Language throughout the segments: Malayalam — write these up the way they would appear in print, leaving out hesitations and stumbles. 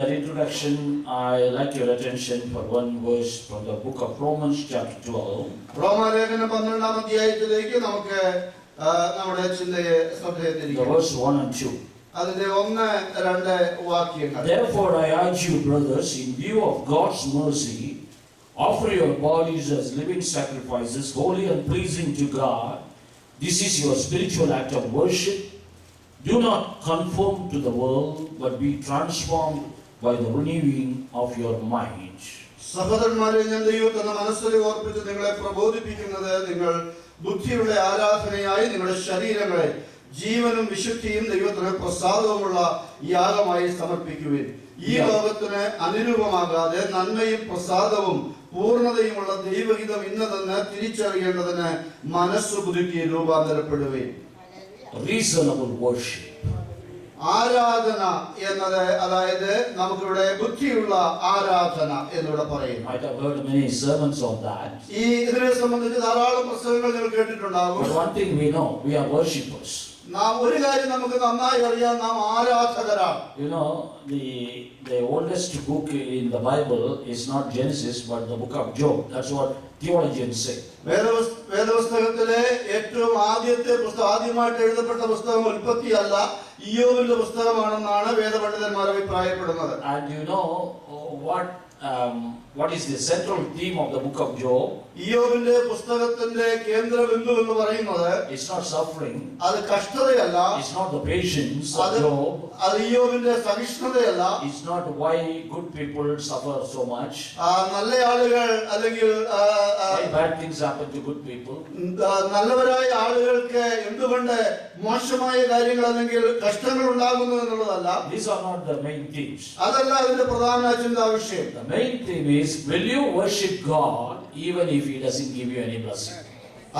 That introduction, I like your attention for one verse from the book of Romans chapter 12. റോമാലേഖനം 12-ാം അധ്യായത്തിലേക്ക് നമുക്ക് നമ്മുടെ ചിന്തയെ ശ്രദ്ധയിലിരിക്കാം. The verse 1 and 2. അതിന്റെ 1-2 വാക്യങ്ങൾ. Therefore I urge you, brothers, in view of God's mercy, offer your bodies as living sacrifices, holy and pleasing to God. This is your spiritual act of worship. Do not conform to the world, but be transformed by the renewing of your mind. സഹോദരന്മാരെ, ഞാൻ ദൈവത്തിന്റെ മനസ്സിൽ ഓർപ്പിച്ച് നിങ്ങളെ പ്രബോധിപ്പിക്കുന്നത്, നിങ്ങൾ ബുദ്ധിയുടെ ആരാധനയായി നിങ്ങളുടെ ശരീരങ്ങളെ ജീവനും വിശുദ്ധിയും ദൈവത്തിന് പ്രസാദവുമുള്ള യാഗമായി സമർപ്പിക്കുവിൻ. ഈ ലോകത്തിന് അനുരൂപമാകാതെ നന്മയും പ്രസാദവും പൂർണ്ണതയുമുള്ള ദൈവഹിതം ഇന്നതെന്ന് തിരിച്ചറിയേണ്ടതിന് മനസ്സ് പുതുക്കി രൂപാന്തരപ്പെടുവിൻ. Reasonable worship. ആരാധന എന്നത്, അതായത് നമുക്കിവിടെ ബുദ്ധിയുള്ള ആരാധന എന്നിവിടെ പറയും. Might have heard many sermons on that. ഈ ഇതിനെ സംബന്ധിച്ച് ധാരാളം പുസ്തകങ്ങൾ നിങ്ങൾ കേട്ടിട്ടുണ്ടാകും. But one thing we know, we are worshippers. നാം ഒരു കാര്യം നമുക്ക് നന്നായി അറിയാം, നാം ആരാധകരാണ്. You know, the oldest book in the Bible is not Genesis but the book of Job. That's what theologians say. വേദപുസ്തകത്തിലെ ഏറ്റവും ആദ്യമായിട്ട് എഴുതപ്പെട്ട പുസ്തകം ഉൽപ്പത്തി അല്ല, ഇയ്യോബിന്റെ പുസ്തകമാണെന്നാണ് വേദപണ്ഡിതന്മാർ അഭിപ്രായപ്പെടുന്നത്. And you know what is the central theme of the book of Job? ഇയ്യോബിന്റെ പുസ്തകത്തിന്റെ കേന്ദ്ര ബിന്ദു എന്ന് പറയുന്നത്, it's not suffering, അത് കഷ്ടതയല്ല, it's not the patience of Job, അത് ഇയ്യോബിന്റെ സഹിഷ്ണുതയല്ല, it's not why good people suffer so much, നല്ല ആളുകൾ അല്ലെങ്കിൽ why bad things happen to good people, നല്ലവരായ ആളുകൾക്ക് എന്തുകൊണ്ട് മോശമായ കാര്യങ്ങൾ അല്ലെങ്കിൽ കഷ്ടങ്ങൾ ഉണ്ടാകുന്നു എന്നുള്ളതല്ല. these are not the main themes. അതല്ല അതിന്റെ പ്രധാന ചിന്താ വിഷയം. The main theme is, will you worship God even if He doesn't give you any blessing?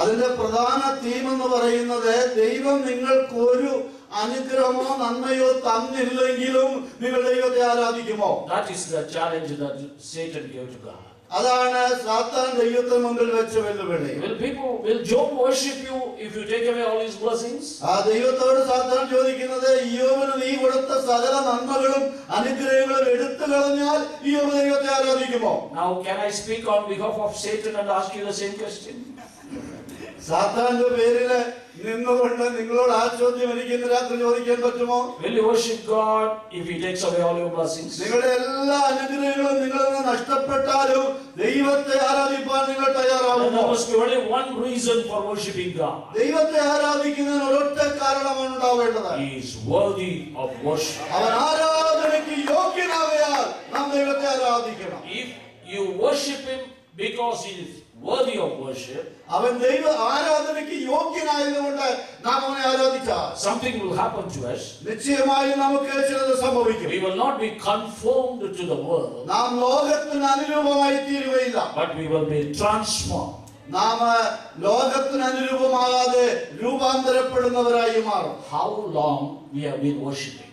അതിന്റെ പ്രധാന തീം എന്ന് പറയുന്നത്, ദൈവം നിങ്ങൾക്ക് ഒരു അനുഗ്രഹമോ നന്മയോ തന്നില്ലെങ്കിലും നിങ്ങൾ ദൈവത്തെ ആരാധിക്കുമോ? That is the challenge that Satan gave to God. അതാണ് സാത്താൻ ദൈവത്തിന് മുമ്പിൽ വെച്ച വെല്ലുവിളി. Will Job worship you if you take away all his blessings? ആ ദൈവത്തോട് സാത്താൻ ചോദിക്കുന്നത്, ഇയ്യോബിന് നീ കൊടുത്ത സകല നന്മകളും അനുഗ്രഹങ്ങളും എടുത്തു കളഞ്ഞാൽ ഇയ്യോബ് ദൈവത്തെ ആരാധിക്കുമോ? Now can I speak on behalf of Satan and ask you the same question? സാത്താന്റെ പേരിൽ നിന്നുകൊണ്ട് നിങ്ങളോട് ആ ചോദ്യം എനിക്ക് ഇന്ന് രാത്രി ചോദിക്കാൻ പറ്റുമോ? Will you worship God if He takes away all your blessings? നിങ്ങളുടെ എല്ലാ അനുഗ്രഹങ്ങളും നിങ്ങളിൽ നിന്ന് നഷ്ടപ്പെട്ടാലും ദൈവത്തെ ആരാധിക്കാൻ നിങ്ങൾ തയ്യാറാവുമോ? There must be only one reason for worshiping God. ദൈവത്തെ ആരാധിക്കുന്നതിന് ഒരൊറ്റ കാരണമാണ് ഉണ്ടാവേണ്ടത്. He is worthy of worship. അവൻ ആരാധനയ്ക്ക് യോഗ്യനാകയാൽ നാം ദൈവത്തെ ആരാധിക്കണം. If you worship Him because He is worthy of worship, അവൻ ദൈവ ആരാധനയ്ക്ക് യോഗ്യനായതുകൊണ്ട് നാം അവനെ ആരാധിച്ചാൽ something will happen to us. നിശ്ചയമായും നമുക്ക് ചിലത് സംഭവിക്കും. We will not be conformed to the world, നാം ലോകത്തിന് അനുരൂപമായി തീരുകയില്ല, but we will be transformed. നാം ലോകത്തിന് അനുരൂപമാകാതെ രൂപാന്തരപ്പെടുന്നവരായി മാറും. How long we have been worshiping?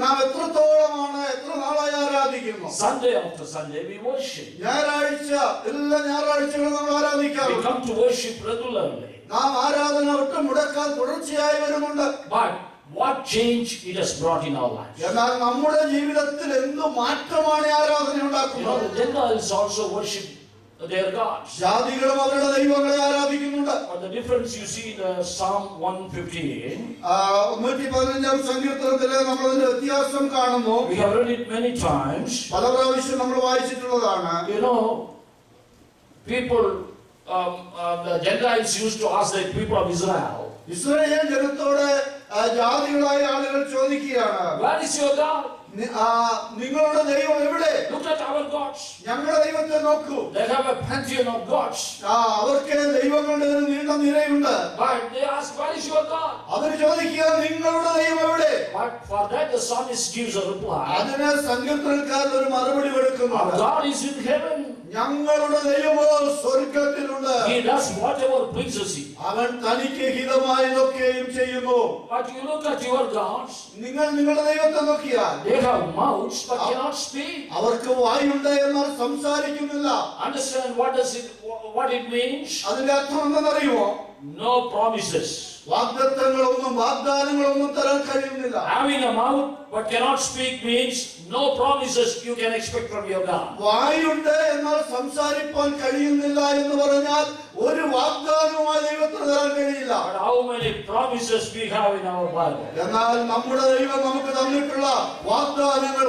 നാം എത്രത്തോളമാണ്, എത്ര നാളായി ആരാധിക്കുന്നു? Sunday after Sunday we worship. ഞായറാഴ്ച എല്ലാ ഞായറാഴ്ചകളും നമ്മൾ We ആരാധിക്കാറുണ്ട്. come to worship regularly. നാം ആരാധന ഒട്ടും മുടക്കാൻ തുടർച്ചയായി വരുന്നുണ്ട്. But what change it has brought in our lives? എന്നാൽ നമ്മുടെ ജീവിതത്തിൽ എന്ത് മാറ്റമാണ് ആരാധന You know, ഉണ്ടാക്കുന്നത്? the Gentiles also worship their gods. ജാതികളും അവരുടെ ദൈവങ്ങളെ ആരാധിക്കുന്നുണ്ട്. But the difference you see in Psalm 115, 115-ാം സങ്കീർത്തനത്തിലെ നമ്മൾ അതിന്റെ വ്യത്യാസം കാണുന്നു. we have read it many times. പല പ്രാവശ്യം നമ്മൾ വായിച്ചിട്ടുള്ളതാണ്. You know, people, the Gentiles used to ask the people of Israel, Israel ജനത്തോട് ജാതികളായ ആളുകൾ ചോദിക്കുകയാണ്, where is your God? നിങ്ങളുടെ ദൈവം എവിടെ? Look at our gods. ഞങ്ങളുടെ ദൈവത്തെ നോക്കൂ. They have a pantheon of gods. അവർക്ക് ദൈവങ്ങളുടെ ഒരു നീണ്ട നിരയുണ്ട്. But they ask, where is your God? അവർ ചോദിക്കുക, നിങ്ങളുടെ ദൈവം എവിടെ? But for that the psalmist gives a reply. അതിന് സങ്കീർത്തനക്കാരൻ ഒരു മറുപടി കൊടുക്കുന്നു. Our God is in heaven. ഞങ്ങളുടെ ദൈവമോ സ്വർഗ്ഗത്തിലുണ്ട്. He does whatever pleases Him. അവൻ തനിക്ക് ഹിതമായതൊക്കെയും ചെയ്യുന്നു. But you look at your gods. നിങ്ങൾ നിങ്ങളുടെ ദൈവത്തെ നോക്കിയാൽ They have mouths but cannot speak. അവർക്ക് വായുണ്ട് എന്നാൽ സംസാരിക്കുന്നില്ല. Understand what it means? അതിന്റെ അർത്ഥം എന്തെന്നറിയുമോ? No promises. വാഗ്ദത്തങ്ങളൊന്നും വാഗ്ദാനങ്ങളൊന്നും തരാൻ കഴിയുന്നില്ല. Having a mouth but cannot speak means no promises you can expect from your God. വായുണ്ട് എന്നാൽ സംസാരിപ്പാൻ കഴിയുന്നില്ല എന്ന് പറഞ്ഞാൽ ഒരു വാഗ്ദാനവുമായി ദൈവത്തിന് തരാൻ കഴിയില്ല. But how many promises we have in our Bible? എന്നാൽ നമ്മുടെ ദൈവം നമുക്ക് തന്നിട്ടുള്ള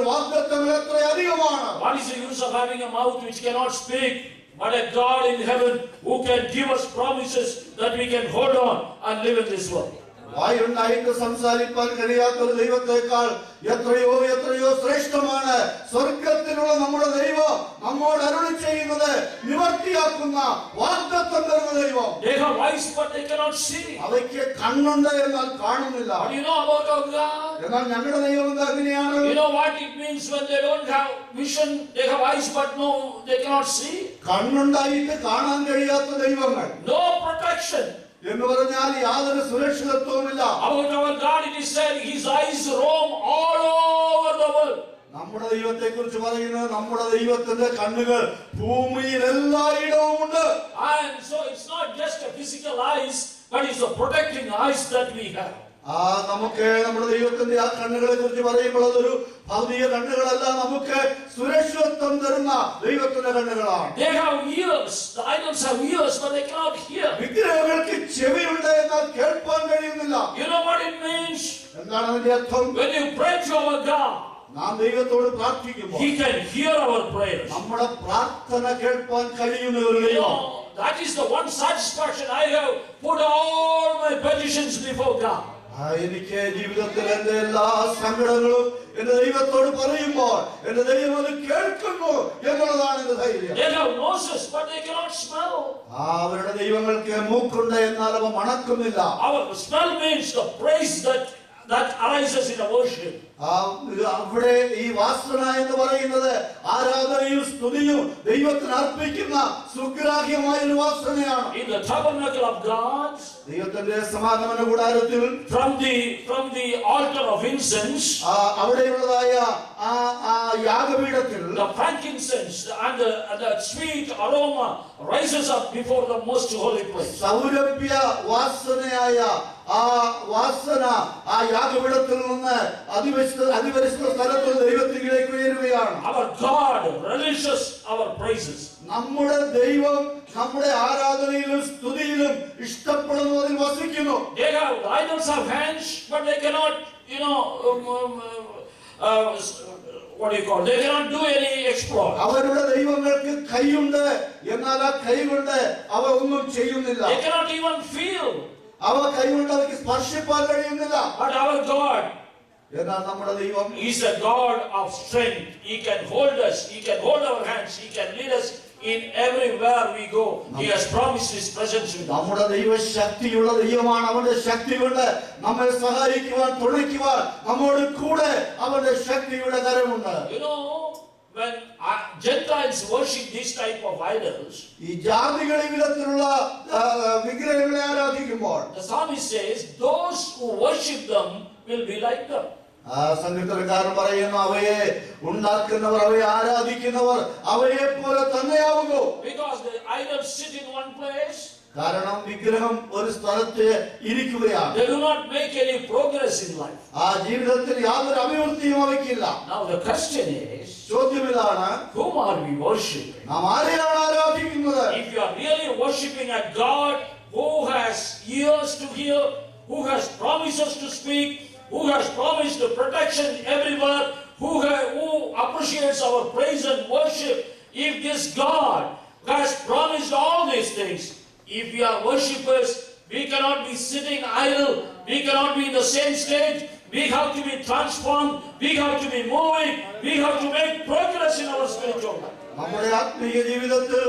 വാഗ്ദത്തങ്ങൾ എത്ര അധികമാണ്. What is the use of having a mouth which cannot speak, but a God in heaven who can give us promises that we can hold on and live in this world? വായുണ്ടായിട്ട് സംസാരിപ്പാൻ കഴിയാത്ത ഒരു ദൈവത്തെക്കാൾ എത്രയോ എത്രയോ ശ്രേഷ്ഠമാണ് സ്വർഗത്തിലുള്ള നമ്മുടെ ദൈവം നമ്മോട് അരുളി ചെയ്യുന്നത് നിവർത്തിയാക്കുന്ന വാഗ്ദത്തം തരുന്ന ദൈവം. They have eyes but they cannot see. അവയ്ക്ക് കണ്ണുണ്ട് എന്നാൽ കാണുന്നില്ല. But you know about our God? എന്നാൽ ഞങ്ങളുടെ ദൈവം എന്താ അങ്ങനെയാണ്? You know what it means when they don't have vision? They have eyes but no, they cannot see. കണ്ണുണ്ടായിട്ട് കാണാൻ കഴിയാത്ത ദൈവങ്ങൾ. No protection. എന്ന് പറഞ്ഞാൽ യാതൊരു സുരക്ഷിതത്വവുമില്ല. About our God it is said his eyes roam all over the world. നമ്മുടെ ദൈവത്തെ കുറിച്ച് പറയുന്നത് നമ്മുടെ ദൈവത്തിന്റെ കണ്ണുകൾ ഭൂമിയിൽ എല്ലായിടവും ഉണ്ട്. And so it's not just a physical eyes, but it's the protecting eyes that we have. നമുക്ക് നമ്മുടെ ദൈവത്തിന്റെ ആ കണ്ണുകളെ കുറിച്ച് പറയുമ്പോൾ അതൊരു ഭൗതിക കണ്ണുകളല്ല, നമുക്ക് സുരക്ഷിതത്വം തരുന്ന ദൈവത്തിന്റെ കണ്ണുകളാണ്. They have ears. The idols have ears, but they cannot hear. വിഗ്രഹങ്ങൾക്ക് ചെവിയുണ്ട് എന്നാൽ കേൾപ്പാൻ കഴിയുന്നില്ല. You know what it means? എന്താണ് അതിന്റെ അർത്ഥം? When you pray to our God, നാം ദൈവത്തോട് പ്രാർത്ഥിക്കുമ്പോൾ he can hear our prayers. നമ്മുടെ പ്രാർത്ഥന കേൾപ്പാൻ കഴിയുന്ന ഒരു ദൈവം. That is the one satisfaction I have put all my petitions before God. എനിക്ക് ജീവിതത്തിൽ എന്റെ എല്ലാ സങ്കടങ്ങളും എന്റെ ദൈവത്തോട് പറയുമ്പോൾ എന്റെ ദൈവം അത് കേൾക്കുന്നു എന്നുള്ളതാണ് എന്റെ ധൈര്യം. They have noses but they cannot smell. അവരുടെ ദൈവങ്ങൾക്ക് മൂക്കുണ്ട് എന്നാൽ അവ മണക്കുന്നില്ല. Our smell means the praise that arises in a worship. അവിടെ ഈ വാസന എന്ന് പറയുന്നത് ആരാധനയും സ്തുതിയും ദൈവത്തിന് അർപ്പിക്കുന്ന സുഗ്രാഹ്യമായ ഒരു വാസനയാണ്. In the tabernacle of God, ദൈവത്തിന്റെ സമാഗമന കൂടാരത്തിൽ from the altar of incense, അവിടെയുള്ളതായ ആ യാഗപീഠത്തിൽ the frankincense and the sweet aroma rises up before the most holy place. സൗരഭ്യ വാസനയായ ആ വാസന ആ യാഗപീഠത്തിൽ നിന്ന് അതിപരിശുദ്ധ സ്ഥലത്തിൽ ദൈവത്തിലേക്ക് ഉയരുകയാണ്. Our God relishes our praises. നമ്മുടെ ദൈവം നമ്മുടെ ആരാധനയിലും സ്തുതിയിലും ഇഷ്ടപ്പെടുന്നതിൽ വസിക്കുന്നു. They have idols have hands, but they cannot, what do you call? They cannot do any exploit. അവരുടെ ദൈവങ്ങൾക്ക് കൈയുണ്ട് എന്നാൽ ആ കൈ കൊണ്ട് അവ ഒന്നും ചെയ്യുന്നില്ല. They cannot even feel. അവ കൈ കൊണ്ട് അവർക്ക് സ്പർശിപ്പാൻ കഴിയുന്നില്ല. But our God, എന്നാൽ നമ്മുടെ ദൈവം He's a God of strength. He can hold us. He can hold our hands. He can lead us in everywhere we go. He has promised His presence with us. നമ്മുടെ ദൈവ ശക്തിയുള്ള ദൈവമാണ്. അവന്റെ ശക്തി കൊണ്ട് നമ്മെ സഹായിക്കുവാൻ തുണയ്ക്കുവാൻ നമ്മോട് കൂടെ അവന്റെ ശക്തിയുടെ കരമുണ്ട്. You know, when Gentiles worship this type of idols, ഈ ജാതികൾ ഈ വിധത്തിലുള്ള വിഗ്രഹങ്ങളെ ആരാധിക്കുമ്പോൾ the psalmist says, those who worship them will be like them. സംഗീതക്കാരൻ പറയുന്നു, അവയെ ഉണ്ടാക്കുന്നവർ അവയെ ആരാധിക്കുന്നവർ അവയെ പോലെ തന്നെയാവുന്നു. Because the idols sit in one place. കാരണം വിഗ്രഹം ഒരു സ്ഥലത്ത് ഇരിക്കുകയാണ്. They do not make any progress in life. ആ ജീവിതത്തിൽ യാതൊരു അഭിവൃദ്ധിയും അവയ്ക്കില്ല. Now the question is, ചോദ്യം ഇതാണ്, whom are we worshiping? നാം ആരെയാണ് ആരാധിക്കുന്നത്? If you are really worshiping a God who has ears to hear, who has promises to speak, who has promised protection everywhere, who appreciates our praise and worship, if this God has promised all these things, if we are worshippers, we cannot be sitting idle, we cannot be in the same stage, we have to be transformed, we have to be moving, we have to make progress in our spiritual life. നമ്മുടെ ആത്മീയ ജീവിതത്തിൽ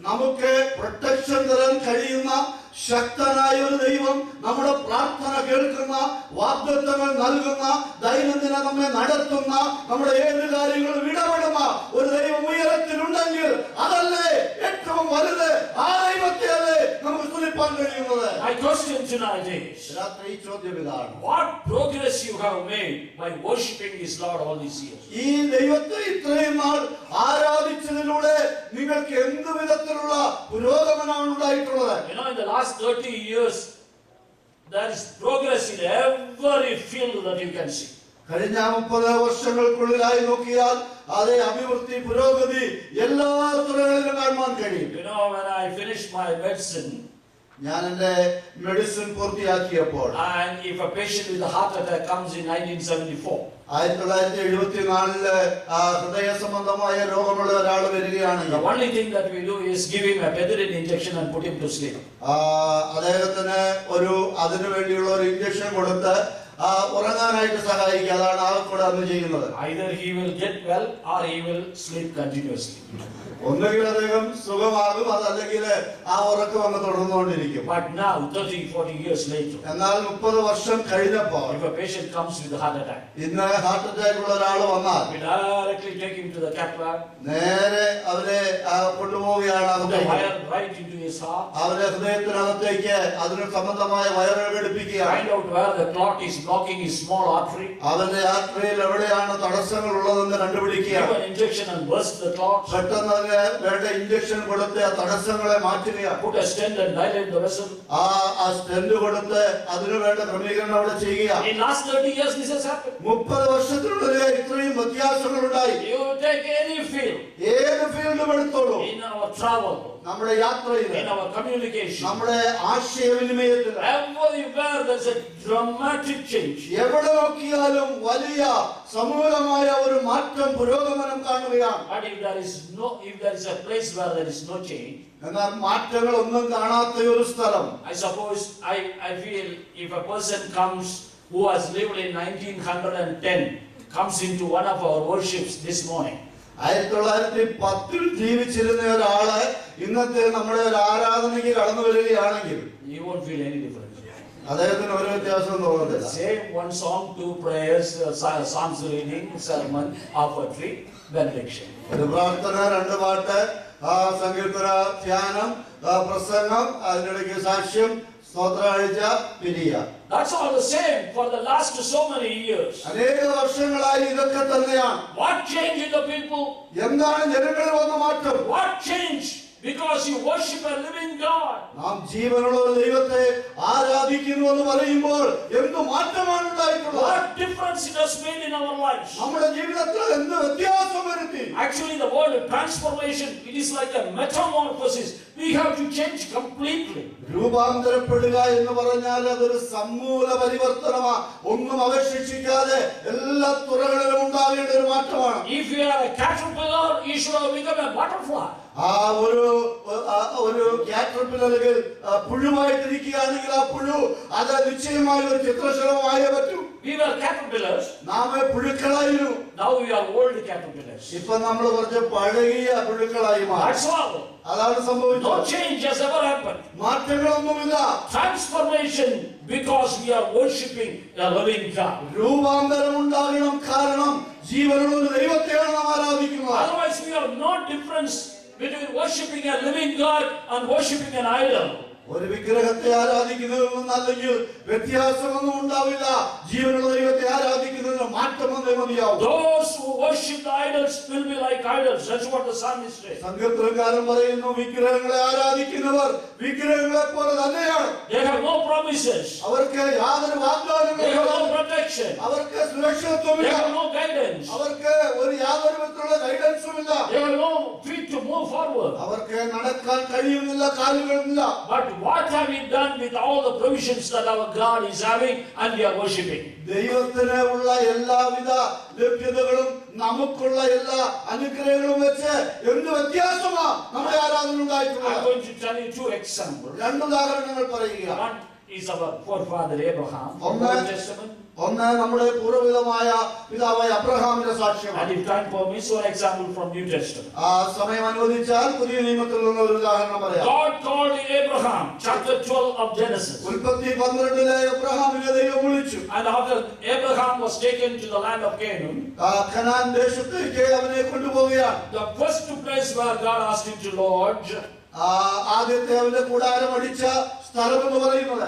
നമുക്ക് പ്രൊട്ടക്ഷൻ തരാൻ കഴിയുന്ന ശക്തനായ ഒരു ദൈവം, നമ്മുടെ പ്രാർത്ഥന കേൾക്കുന്ന, വാഗ്ദത്തങ്ങൾ നൽകുന്ന, ദൈനംദിന നമ്മെ നടത്തുന്ന, നമ്മുടെ ഏത് കാര്യങ്ങളും ഇടപെടുന്ന ഒരു ദൈവം ഉയരത്തിലുണ്ടെങ്കിൽ അതല്ലേ ഏറ്റവും വലുത്? ആ ദൈവത്തെ അല്ലേ നമുക്ക് സ്തുതിപ്പാൻ കഴിയുന്നത്? My question tonight is, രാത്രി ഈ ചോദ്യം ഇതാണ്, what progress you have made by worshiping this Lord all these years? ഈ ദൈവത്തെ ഇത്രയും നാൾ ആരാധിച്ചതിലൂടെ നിങ്ങൾക്ക് എന്ത് വിധത്തിലുള്ള പുരോഗമനമാണ് ഉണ്ടായിട്ടുള്ളത്? In the last 30 years there is progress in every field that you can see. കഴിഞ്ഞ 30 വർഷങ്ങൾക്കുള്ളിലായി നോക്കിയാൽ അതേ അഭിവൃദ്ധി പുരോഗതി എല്ലാ തുറകളിലും കാണാൻ കഴിയും. You know, when I finished my medicine, ഞാൻ എന്റെ medicine പൂർത്തിയാക്കിയപ്പോൾ and if a patient with a heart attack comes in 1974, 1974 ഹൃദയ സംബന്ധമായ രോഗമുള്ള ഒരാൾ the വരികയാണെങ്കിൽ only thing that we do is give him a Bedouin injection and put him to sleep. അദ്ദേഹത്തിന് അതിനു വേണ്ടിയുള്ള ഒരു ഇഞ്ചക്ഷൻ കൊടുത്ത് ഉറങ്ങാനായിട്ട് സഹായിക്കുക. അതാണ് ആൾക്കൂടെ അന്ന് ചെയ്യുന്നത്. Either he will get well or he will sleep continuously. ഒന്നുകിൽ അദ്ദേഹം സുഖമാകും, അതല്ലെങ്കിൽ ആ ഉറക്കം അങ്ങ് തുടർന്നുകൊണ്ടിരിക്കും. But now, 30-40 years later, എന്നാൽ 30 വർഷം കഴിഞ്ഞപ്പോൾ if a patient comes with a heart attack, ഇന്ന് ഹാർട്ട് അറ്റാക്ക് ഉള്ള ഒരാൾ വന്നാൽ we directly take him to the cath lab, നേരെ അവരെ കൊണ്ടുപോവുകയാണ്. put the wire right into his heart, അവരെ ഹൃദയത്തിനകത്തേക്ക് അതിന് സംബന്ധമായ വയറുകൾ ഘടിപ്പിക്കുകയാണ്. find out where the clot is blocking his small artery, അവന്റെ ആർട്ടറിയിൽ എവിടെയാണ് തടസ്സങ്ങൾ ഉള്ളതെന്ന് give കണ്ടുപിടിക്കുകയാണ്. an injection and burst the clot, പെട്ടെന്ന് അതിന് വേണ്ട ഇഞ്ചക്ഷൻ കൊടുത്ത് ആ തടസ്സങ്ങളെ മാറ്റുകയാണ്. put a stent and dilate the vessel. ആ സ്റ്റെന്റ് കൊടുത്ത് അതിനു വേണ്ട ക്രമീകരണം അവിടെ ചെയ്യുക. In last 30 years, this has happened. 30 വർഷത്തിനുള്ളിൽ ഇത്രയും വ്യത്യാസങ്ങൾ ഉണ്ടായി. You take any field, ഏത് ഫീൽഡും എടുത്തോളൂ, in our travel, നമ്മുടെ യാത്രയിൽ, in our communication, നമ്മുടെ ആശയവിനിമയത്തിൽ, everywhere there's a dramatic change. എവിടെ നോക്കിയാലും വലിയ സമൂലമായ ഒരു മാറ്റം പുരോഗമനം കാണുകയാണ്. But if there is a place where there is no change, എന്നാൽ മാറ്റങ്ങൾ ഒന്നും കാണാത്ത ഒരു സ്ഥലം, I suppose I feel if a person comes who has lived in 1910 comes into one of our worships this morning, 1910 ജീവിച്ചിരുന്ന ഒരാള് ഇന്നത്തെ നമ്മുടെ ഒരു ആരാധനയ്ക്ക് കടന്നു വരികയാണെങ്കിൽ you won't feel any difference. അദ്ദേഹത്തിന് ഒരു വ്യത്യാസവും തോന്നുന്നില്ല. Same one song, two prayers, psalms reading, sermon, offertory, benediction. ഒരു പ്രാർത്ഥന, 2 പാട്ട്, സങ്കീർത്തന, ധ്യാനം, പ്രസംഗം, അതിനിടയ്ക്ക് സാക്ഷ്യം, സ്തോത്രാഴ്ച, പിരിയ. That's all the same for the last so many years. അനേക വർഷങ്ങളായി ഇതൊക്കെ തന്നെയാണ്. What changed in the people? എന്താണ് ജനങ്ങളിൽ വന്ന മാറ്റം? What changed? Because you worship a living God. നാം ജീവനുള്ള ഒരു ദൈവത്തെ ആരാധിക്കുന്നു എന്ന് പറയുമ്പോൾ എന്ത് മാറ്റമാണ് ഉണ്ടായിട്ടുള്ളത്? What difference it has made in our lives. നമ്മുടെ ജീവിതത്തിൽ എന്ത് വ്യത്യാസം വരുത്തി? Actually, the word transformation, it is like a metamorphosis. We have to change completely. രൂപാന്തരപ്പെടുക എന്ന് പറഞ്ഞാൽ അതൊരു സമൂല പരിവർത്തനമാണ്. ഒന്നും അവശേഷിക്കാതെ എല്ലാ തുറകളിലും ഉണ്ടാകേണ്ട ഒരു മാറ്റമാണ്. If you are a caterpillar, you should have become a butterfly. ഒരു കാറ്റർപില്ലറുകൾ പുഴുവായിട്ടിരിക്കുകയാണെങ്കിൽ ആ പുഴു അത് നിശ്ചയമായ ഒരു ചിത്രശലഭമായേ പറ്റൂ. We were caterpillars. നാം പുഴുക്കളായിരുന്നു. Now we are old caterpillars. ഇപ്പൊ നമ്മൾ കുറച്ച് പഴകിയ പുഴുക്കളായി മാറി. That's all. അതാണ് സംഭവിച്ചത്. No change has ever happened. മാറ്റങ്ങളൊന്നുമില്ല. Transformation because we are worshipping a living God. രൂപാന്തരം ഉണ്ടാകണം, കാരണം ജീവനുള്ള ഒരു ദൈവത്തെയാണ് നാം ആരാധിക്കുന്നത്. Otherwise we have no difference between worshipping a living God and worshipping an idol. ഒരു വിഗ്രഹത്തെ ആരാധിക്കുന്നതിൽ അല്ലെങ്കിൽ വ്യത്യാസമൊന്നും ഉണ്ടാവില്ല. ജീവനുള്ള ദൈവത്തെ ആരാധിക്കുന്നതിന് മാറ്റം വന്നേ മതിയാവും. Those who worship the idols will be like idols. That's what the psalmist says. സങ്കീർത്തനക്കാരൻ പറയുന്നു, വിഗ്രഹങ്ങളെ ആരാധിക്കുന്നവർ വിഗ്രഹങ്ങളെ പോലെ തന്നെയാണ്. They have no promises. അവർക്ക് യാതൊരു They have വാഗ്ദാനങ്ങളും, no protection. അവർക്ക് They സുരക്ഷിതത്വമില്ല, have no guidance. അവർക്ക് ഒരു യാതൊരു വിധത്തിലുള്ള ഗൈഡൻസും ഇല്ല, They have no feet to move forward. അവർക്ക് നടക്കാൻ കഴിയുന്നില്ല, കാലുകളില്ല. But what have we done with all the provisions that our God is having and we are worshipping? ദൈവത്തിന് ഉള്ള എല്ലാവിധ ലഭ്യതകളും നമുക്കുള്ള എല്ലാ അനുഗ്രഹങ്ങളും വെച്ച് എന്ത് വ്യത്യാസമാ നമ്മുടെ ആരാധന I'm ഉണ്ടായിട്ടുള്ളത്? going to tell you 2 examples. 2 ഉദാഹരണങ്ങൾ പറയുക. One is our forefather Abraham from the Old Testament. ഒന്ന് നമ്മുടെ പൂർവ്വപിതാവായ പിതാവായ അബ്രഹാമിന്റെ സാക്ഷ്യമാണ്. And if time permits, one example from New Testament. സമയം അനുവദിച്ചാൽ പുതിയ നിയമത്തിൽ നിന്ന് ഒരു ഉദാഹരണം പറയാം. God called Abraham, chapter 12 of Genesis. ഉൽപ്പത്തി 12 അബ്രഹാമിനെ ദൈവം വിളിച്ചു. And after Abraham was taken to the land of Canaan, Canaan ദേശത്തേക്ക് അവനെ കൊണ്ടുപോവുകയാണ്. the first place where God asked him to lodge, ആദ്യത്തെ അവന്റെ കൂടാരം അടിച്ച സ്ഥലം എന്ന് പറയുന്നത്,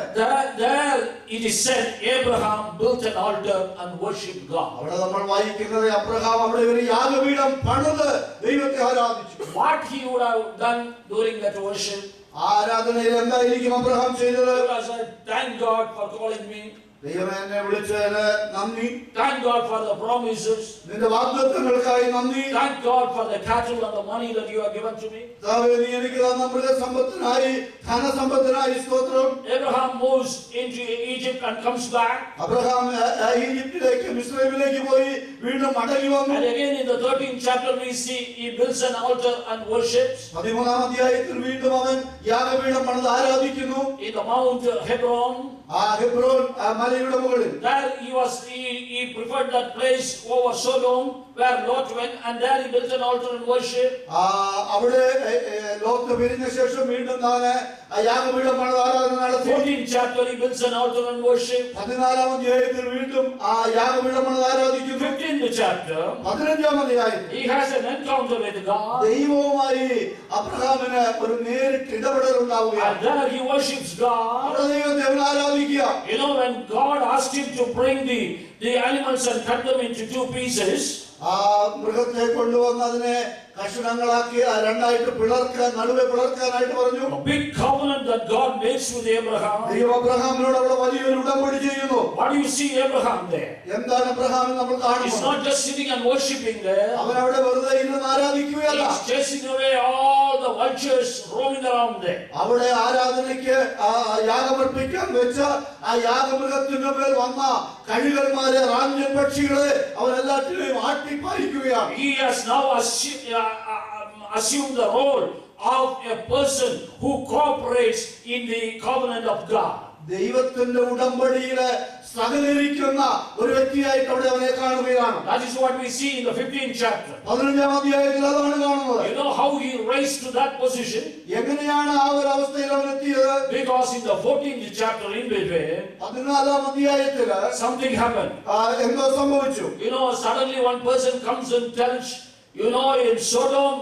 there it is said Abraham built an altar and worshipped God. അവിടെ നമ്മൾ വായിക്കുന്നത് അബ്രഹാം അവിടെ ഒരു യാഗപീഠം പണിത് ദൈവത്തെ ആരാധിച്ചു. What he would have done during that worship, ആരാധനയിൽ എന്തായിരിക്കും അബ്രഹാം ചെയ്തത്? Because I thank God for calling me. ദൈവമേ എന്നെ വിളിച്ചതിന് നന്ദി. Thank God for the promises. നിന്റെ വാഗ്ദത്തങ്ങൾക്കായി നന്ദി. Thank God for the cattle and the money that you have given to me. കർത്താവേ, നീ എനിക്ക് തന്ന മൃഗസമ്പത്തിനായി ധനസമ്പത്തിനായി സ്തോത്രം. Abraham moves into Egypt and comes back. Abraham ഈജിപ്തിലേക്ക് മിസ്രൈമിലേക്ക് പോയി വീണ്ടും മടങ്ങി വന്നു. And again in the 13th chapter we see he builds an altar and worships. 13-ാം അധ്യായത്തിൽ വീണ്ടും അവൻ യാഗപീഠം പണിത് ആരാധിക്കുന്നു. In the Mount Hebron. ആ ഹെബ്രോൻ മലയുടെ മുകളിൽ. There he preferred that place over Sodom where Lot went, and there he built an altar and worship. അവിടെ ലോത്ത് പിരിഞ്ഞ ശേഷം വീണ്ടും താന് യാഗപീഠം പണിത് ആരാധന നടത്തി. 14th chapter he builds an altar and worship. 14-ാം അധ്യായത്തിൽ വീണ്ടും ആ യാഗപീഠം പണിത് ആരാധിക്കുന്നു. 15th chapter 15-ാം അധ്യായത്തിൽ he has an encounter with God. ദൈവവുമായി അബ്രഹാമിന് ഒരു നേരിട്ട് ഇടപെടൽ ഉണ്ടാവുകയാണ്. And there he worships God. ദൈവത്തെ അവൻ ആരാധിക്കുക. You know, when God asked him to bring the animals and cut them into 2 pieces, ആ മൃഗത്തെ കൊണ്ടുവന്ന് അതിനെ കഷണങ്ങളാക്കി രണ്ടായിട്ട് നടുവെ പിളർക്കാനായിട്ട് പറഞ്ഞു. a big covenant that God makes with Abraham. ദൈവം അബ്രഹാമിനോട് അവിടെ വലിയൊരു ഉടമ്പടി ചെയ്യുന്നു. What do you see Abraham there? എന്താണ് അബ്രഹാമിൽ നമ്മൾ He's കാണുന്നത്? not just sitting and worshipping there. അവൻ അവിടെ വെറുതെ ഇരുന്ന് ആരാധിക്കുകയല്ല. He's chasing away all the vultures roaming around there. അവിടെ ആരാധനയ്ക്ക് യാഗമർപ്പിക്കാൻ വെച്ച ആ യാഗമൃഗത്തിന്റെ മേൽ വന്ന കഴുകന്മാരെ റാഞ്ചൻ പക്ഷികളെ അവൻ എല്ലാറ്റിനെയും ആട്ടിപ്പായിക്കുകയാണ്. He has now assumed the role of a person who cooperates in the covenant of God. ദൈവത്തിന്റെ ഉടമ്പടിയില് സഹകരിക്കുന്ന ഒരു വ്യക്തിയായിട്ട് അവിടെ അവനെ കാണുകയാണ്. That is what we see in the 15th chapter. 15-ാം അധ്യായത്തിൽ അതാണ് കാണുന്നത്. You know how he raised to that position? എങ്ങനെയാണ് ആ ഒരു അവസ്ഥയിൽ അവൻ എത്തിയത്? Because in the 14th chapter in between, 14-ാം അധ്യായത്തിൽ something happened. എന്തോ സംഭവിച്ചു. You know, suddenly one person comes and tells, you know, in Sodom,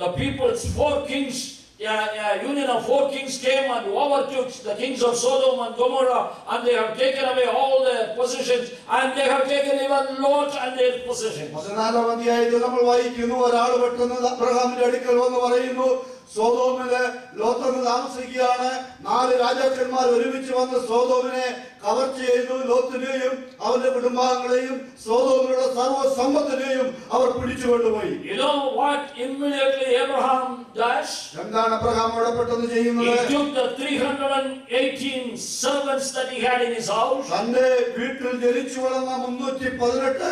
the people's 4 kings, union of 4 kings came and overtook the kings of Sodom and Gomorrah, and they have taken away all their possessions, and they have taken even Lot and their possessions. 14-ാം അധ്യായത്തിൽ നമ്മൾ വായിക്കുന്നു, ഒരാൾ പെട്ടെന്ന് അബ്രഹാമിന്റെ അടുക്കൽ വന്ന് പറയുന്നു, സോദോമില് ലോത്ത് താമസിക്കുകയാണ്. 4 രാജാക്കന്മാർ ഒരുമിച്ച് വന്ന് സോദോമിനെ കവർച്ച ചെയ്തു. ലോത്തിനെയും അവന്റെ കുടുംബാംഗങ്ങളെയും സോദോമിലുള്ള സർവ്വസമ്പത്തിനെയും അവർ പിടിച്ചുകൊണ്ടുപോയി. You know what immediately Abraham does? എന്താണ് അബ്രഹാം അവിടെ പെട്ടെന്ന് ചെയ്യുന്നത്? He took the 318 servants that he had in his house. തന്റെ വീട്ടിൽ ജനിച്ചു വളർന്ന 318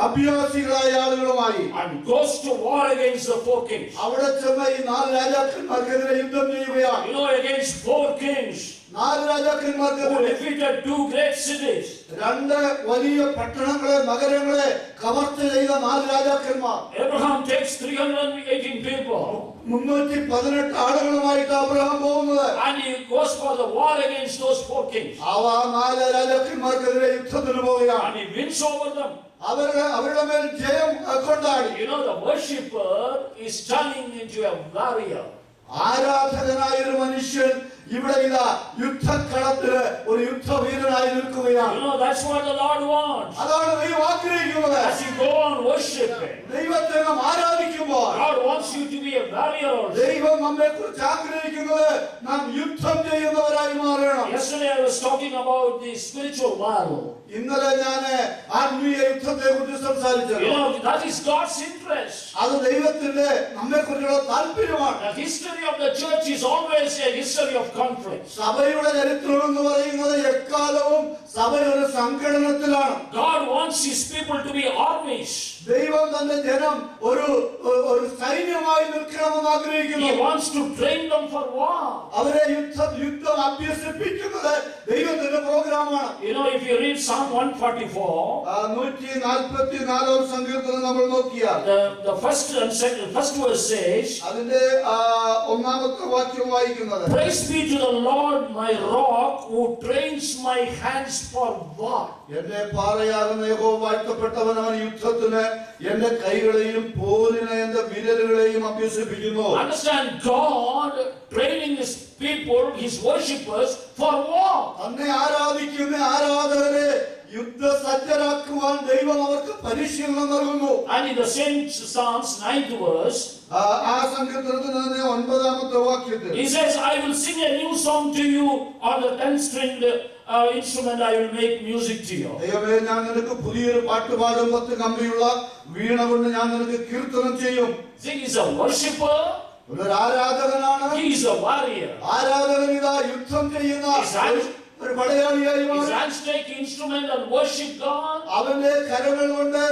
അഭ്യാസികളായ ആളുകളുമായി And goes to war against the 4 kings. അവിടെ ചെന്ന് ഈ 4 രാജാക്കന്മാർക്കെതിരെ യുദ്ധം ചെയ്യുകയാണ്. You know, against 4 kings 4 who രാജാക്കന്മാർക്കെതിരെ defeated 2 great cities. 2 വലിയ പട്ടണങ്ങളെ നഗരങ്ങളെ കവർച്ച ചെയ്ത 4 രാജാക്കന്മാർ. Abraham takes 318 people 318 ആളുകളുമായിട്ട് അബ്രഹാം പോകുന്നത്. and he goes for the war against those 4 kings. അവ 4 രാജാക്കന്മാർക്കെതിരെ യുദ്ധത്തിന് പോവുകയാണ്. And he wins over them. അവരുടെ മേൽ ജയം കൊണ്ടാടി. You know, the worshipper is turning into a warrior. ആരാധകനായ ഒരു മനുഷ്യൻ ഇവിടെ ഇതാ യുദ്ധക്കളത്തില് ഒരു യുദ്ധവീരനായി നിൽക്കുകയാണ്. You know, that's what the Lord wants. അതാണ് ദൈവം ആഗ്രഹിക്കുന്നത്. As you go on worshiping, ദൈവത്തെ നാം ആരാധിക്കുമ്പോൾ God wants you to be a warrior also. ദൈവം നമ്മെ കുറിച്ച് ആഗ്രഹിക്കുന്നത് നാം യുദ്ധം ചെയ്യുന്നവരായി മാറണം. Yesterday I was talking about the spiritual battle. ഇന്നലെ ഞാൻ ആത്മീയ യുദ്ധത്തെ കുറിച്ച് സംസാരിച്ചു. You know, that is God's interest. അത് ദൈവത്തിന്റെ നമ്മെ കുറിച്ചുള്ള താല്പര്യമാണ്. The history of the church is always a history of conflict. സഭയുടെ ചരിത്രം എന്ന് പറയുന്നത് എക്കാലവും സഭ ഒരു സംഘടനത്തിലാണ്. God wants his people to be armies. ദൈവം തന്റെ ജനം ഒരു സൈന്യമായി നിൽക്കണമെന്ന് ആഗ്രഹിക്കുന്നു. He wants to train them for war. അവരെ യുദ്ധം അഭ്യസിപ്പിക്കുന്നത് ദൈവത്തിന്റെ പ്രോഗ്രാമാണ്. You know, if you read Psalm 144, 144 സങ്കീർത്തനം നമ്മൾ നോക്കിയാൽ the first verse says, അതിന്റെ ഒന്നാമത്തെ വാക്യം വായിക്കുന്നത്, Praise be to the Lord my rock who trains my hands for war. എന്റെ പാറയാകുന്ന യഹോവ വാഴ്ത്തപ്പെട്ടവൻ, അവൻ യുദ്ധത്തിന് എന്റെ കൈകളെയും പോരിന് എന്റെ വിരലുകളെയും അഭ്യസിപ്പിക്കുന്നു. Understand, God training his people, his worshippers for war. തന്നെ ആരാധിക്കുന്ന ആരാധകരെ യുദ്ധസജ്ജരാക്കുവാൻ ദൈവം അവർക്ക് പരിശീലനം നൽകുന്നു. And in the same Psalms 9th verse, ആ സങ്കീർത്തനത്തിൽ തന്നെ 9ാമത്തെ വാക്യത്തിൽ he says, I will sing a new song to you on the 10-stringed instrument. I will make music to you. ദൈവമേ, ഞാൻ നിനക്ക് പുതിയൊരു പാട്ട് പാടും, 10 കമ്പിയുള്ള വീണ കൊണ്ട് ഞാൻ നിനക്ക് കീർത്തനം ചെയ്യും. See, he's a worshipper. ഒരു ആരാധകനാണ്. He is a warrior. ആരാധകൻ ഇതാ യുദ്ധം ചെയ്യുന്ന ഒരു പടയാളിയായി His മാറി. hands take instrument and worship God. അവന്റെ കരങ്ങൾ കൊണ്ട്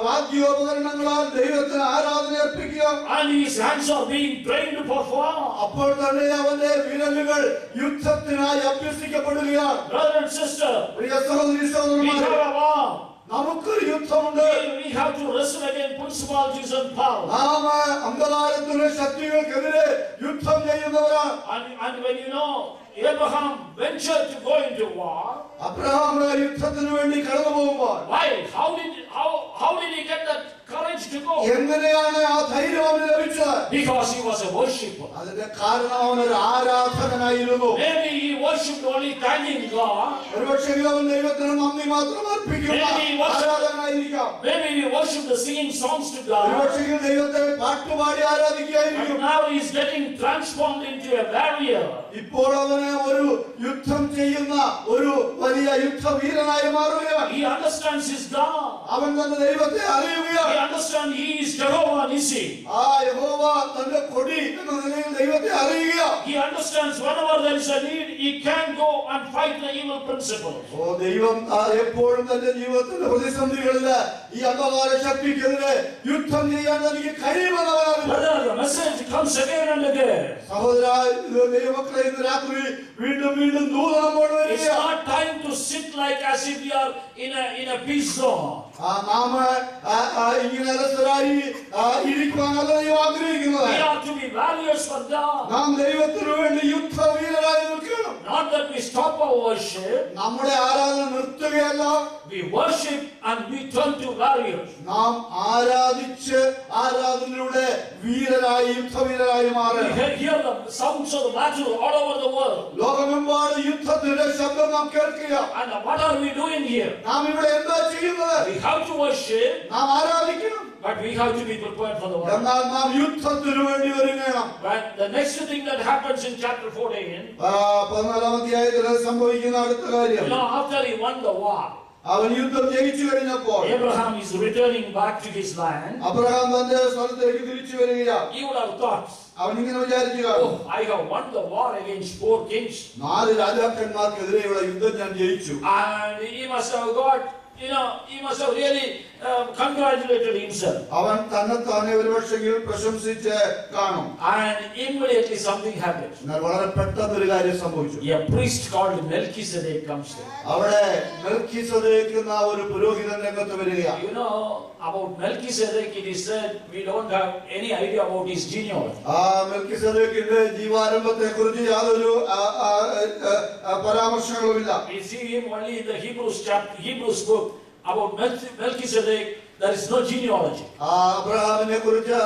വാദ്യോപകരണങ്ങളാൽ ദൈവത്തിന് ആരാധന അർപ്പിക്കുക. And his hands are being trained to perform. അപ്പോൾ തന്നെ അവന്റെ വിരലുകൾ യുദ്ധത്തിനായി അഭ്യസിക്കപ്പെടുകയാണ്. Brother and sister, പ്രിയ സഹോദരീ we സഹോദരന്മാരെ, have a war. നമുക്കൊരു യുദ്ധമുണ്ട്. We have to wrestle against principalities and powers. നാം അന്ധകാരത്തിലെ ശക്തികൾക്കെതിരെ യുദ്ധം ചെയ്യുന്നവരാണ്. And when you know Abraham ventured to go into war, Abraham യുദ്ധത്തിന് വേണ്ടി കടന്നു പോകുമ്പോൾ why? How did he get that courage to go? എങ്ങനെയാണ് ആ ധൈര്യം അവന് ലഭിച്ചത്? Because he was a worshipper. അതിന്റെ കാരണം അവനൊരു ആരാധകനായിരുന്നു. Maybe he worshipped only thanking God. ഒരുപക്ഷേ അവൻ ദൈവത്തിന് നന്ദി മാത്രം അർപ്പിക്കുന്ന ആരാധകനായിരിക്കാം. Maybe he worshipped the singing songs to God. ഒരുപക്ഷേ ദൈവത്തെ പാട്ടുപാടി ആരാധിക്കുകയായിരിക്കും. And now he is getting transformed into a warrior. ഇപ്പോൾ അവന് ഒരു യുദ്ധം ചെയ്യുന്ന ഒരു വലിയ യുദ്ധവീരനായി മാറുകയാണ്. He understands his God. അവൻ തന്റെ ദൈവത്തെ അറിയുകയാണ്. He understands he is Jehovah Nissi. ആ യഹോവ തന്റെ കൊടി എന്ന നിലയിൽ ദൈവത്തെ അറിയുക. He understands whenever there is a need, he can go and fight the evil principles. ഓ ദൈവം എപ്പോഴും തന്റെ ജീവിതത്തിന്റെ പ്രതിസന്ധികളില് ഈ അന്ധകാര ശക്തിക്കെതിരെ യുദ്ധം ചെയ്യാൻ തനിക്ക് കഴിയുമെന്നവരാണ്. Brother, the message comes again and again. സഹോദര, ദൈവമക്കളെ ഇന്ന് രാത്രി വീണ്ടും വീണ്ടും ദൂതനോട് It's വരിക. not time to sit like as if we are in a peace zone. നാം ഇങ്ങനെ അലസരായി ഇരിക്കുവാനല്ല ദൈവം We ആഗ്രഹിക്കുന്നത്. are to be warriors for God. നാം ദൈവത്തിനു വേണ്ടി യുദ്ധവീരരായി നിൽക്കണം. Not that we stop our worship. നമ്മുടെ ആരാധന നിർത്തുകയല്ല, We worship and we turn to warriors. നാം ആരാധിച്ച് ആരാധനയിലൂടെ വീരരായി യുദ്ധവീരരായി We മാറുക. hear the sounds of the battle all over the world. ലോകമെമ്പാട് യുദ്ധത്തിന്റെ ശബ്ദം നാം കേൾക്കുക. And what are we doing here? നാം ഇവിടെ എന്താ ചെയ്യുന്നത്? We have to worship, നാം ആരാധിക്കണം, but we have to be prepared for the war. എന്നാൽ നാം യുദ്ധത്തിനു വേണ്ടി ഒരുങ്ങണം. But the next thing that happens in chapter 14, 14-ാം അധ്യായത്തിൽ സംഭവിക്കുന്ന അടുത്ത കാര്യം, after he won the war, അവൻ യുദ്ധം ജയിച്ചു കഴിഞ്ഞപ്പോൾ Abraham is returning back to his land. Abraham തന്റെ സ്ഥലത്തേക്ക് തിരിച്ചു വരികയാണ്. He would have thought, അവൻ ഇങ്ങനെ വിചാരിക്കുക, oh, I have won the war against 4 kings. 4 രാജാക്കന്മാർക്കെതിരെയുള്ള യുദ്ധം ഞാൻ ജയിച്ചു. And he must have got, he must have really congratulated himself. അവൻ തന്നെത്താനെ ഒരുപക്ഷെങ്കിൽ പ്രശംസിച്ച് കാണും. And immediately something happened. എന്നാൽ വളരെ പെട്ടെന്ന് ഒരു കാര്യം സംഭവിച്ചു. A priest called Melchizedek comes there. അവിടെ മെൽക്കിസദേക്ക് എന്ന ഒരു പുരോഹിതൻ രംഗത്ത് വരികയാണ്. You know about Melchizedek, it is said we don't have any idea about his genealogy. ആ മെൽക്കിസദേക്കിന്റെ ജീവാരംഭത്തെ കുറിച്ച് യാതൊരു പരാമർശങ്ങളുമില്ല. We see him only in the Hebrews book about Melchizedek. There is no genealogy. അബ്രഹാമിനെ കുറിച്ച്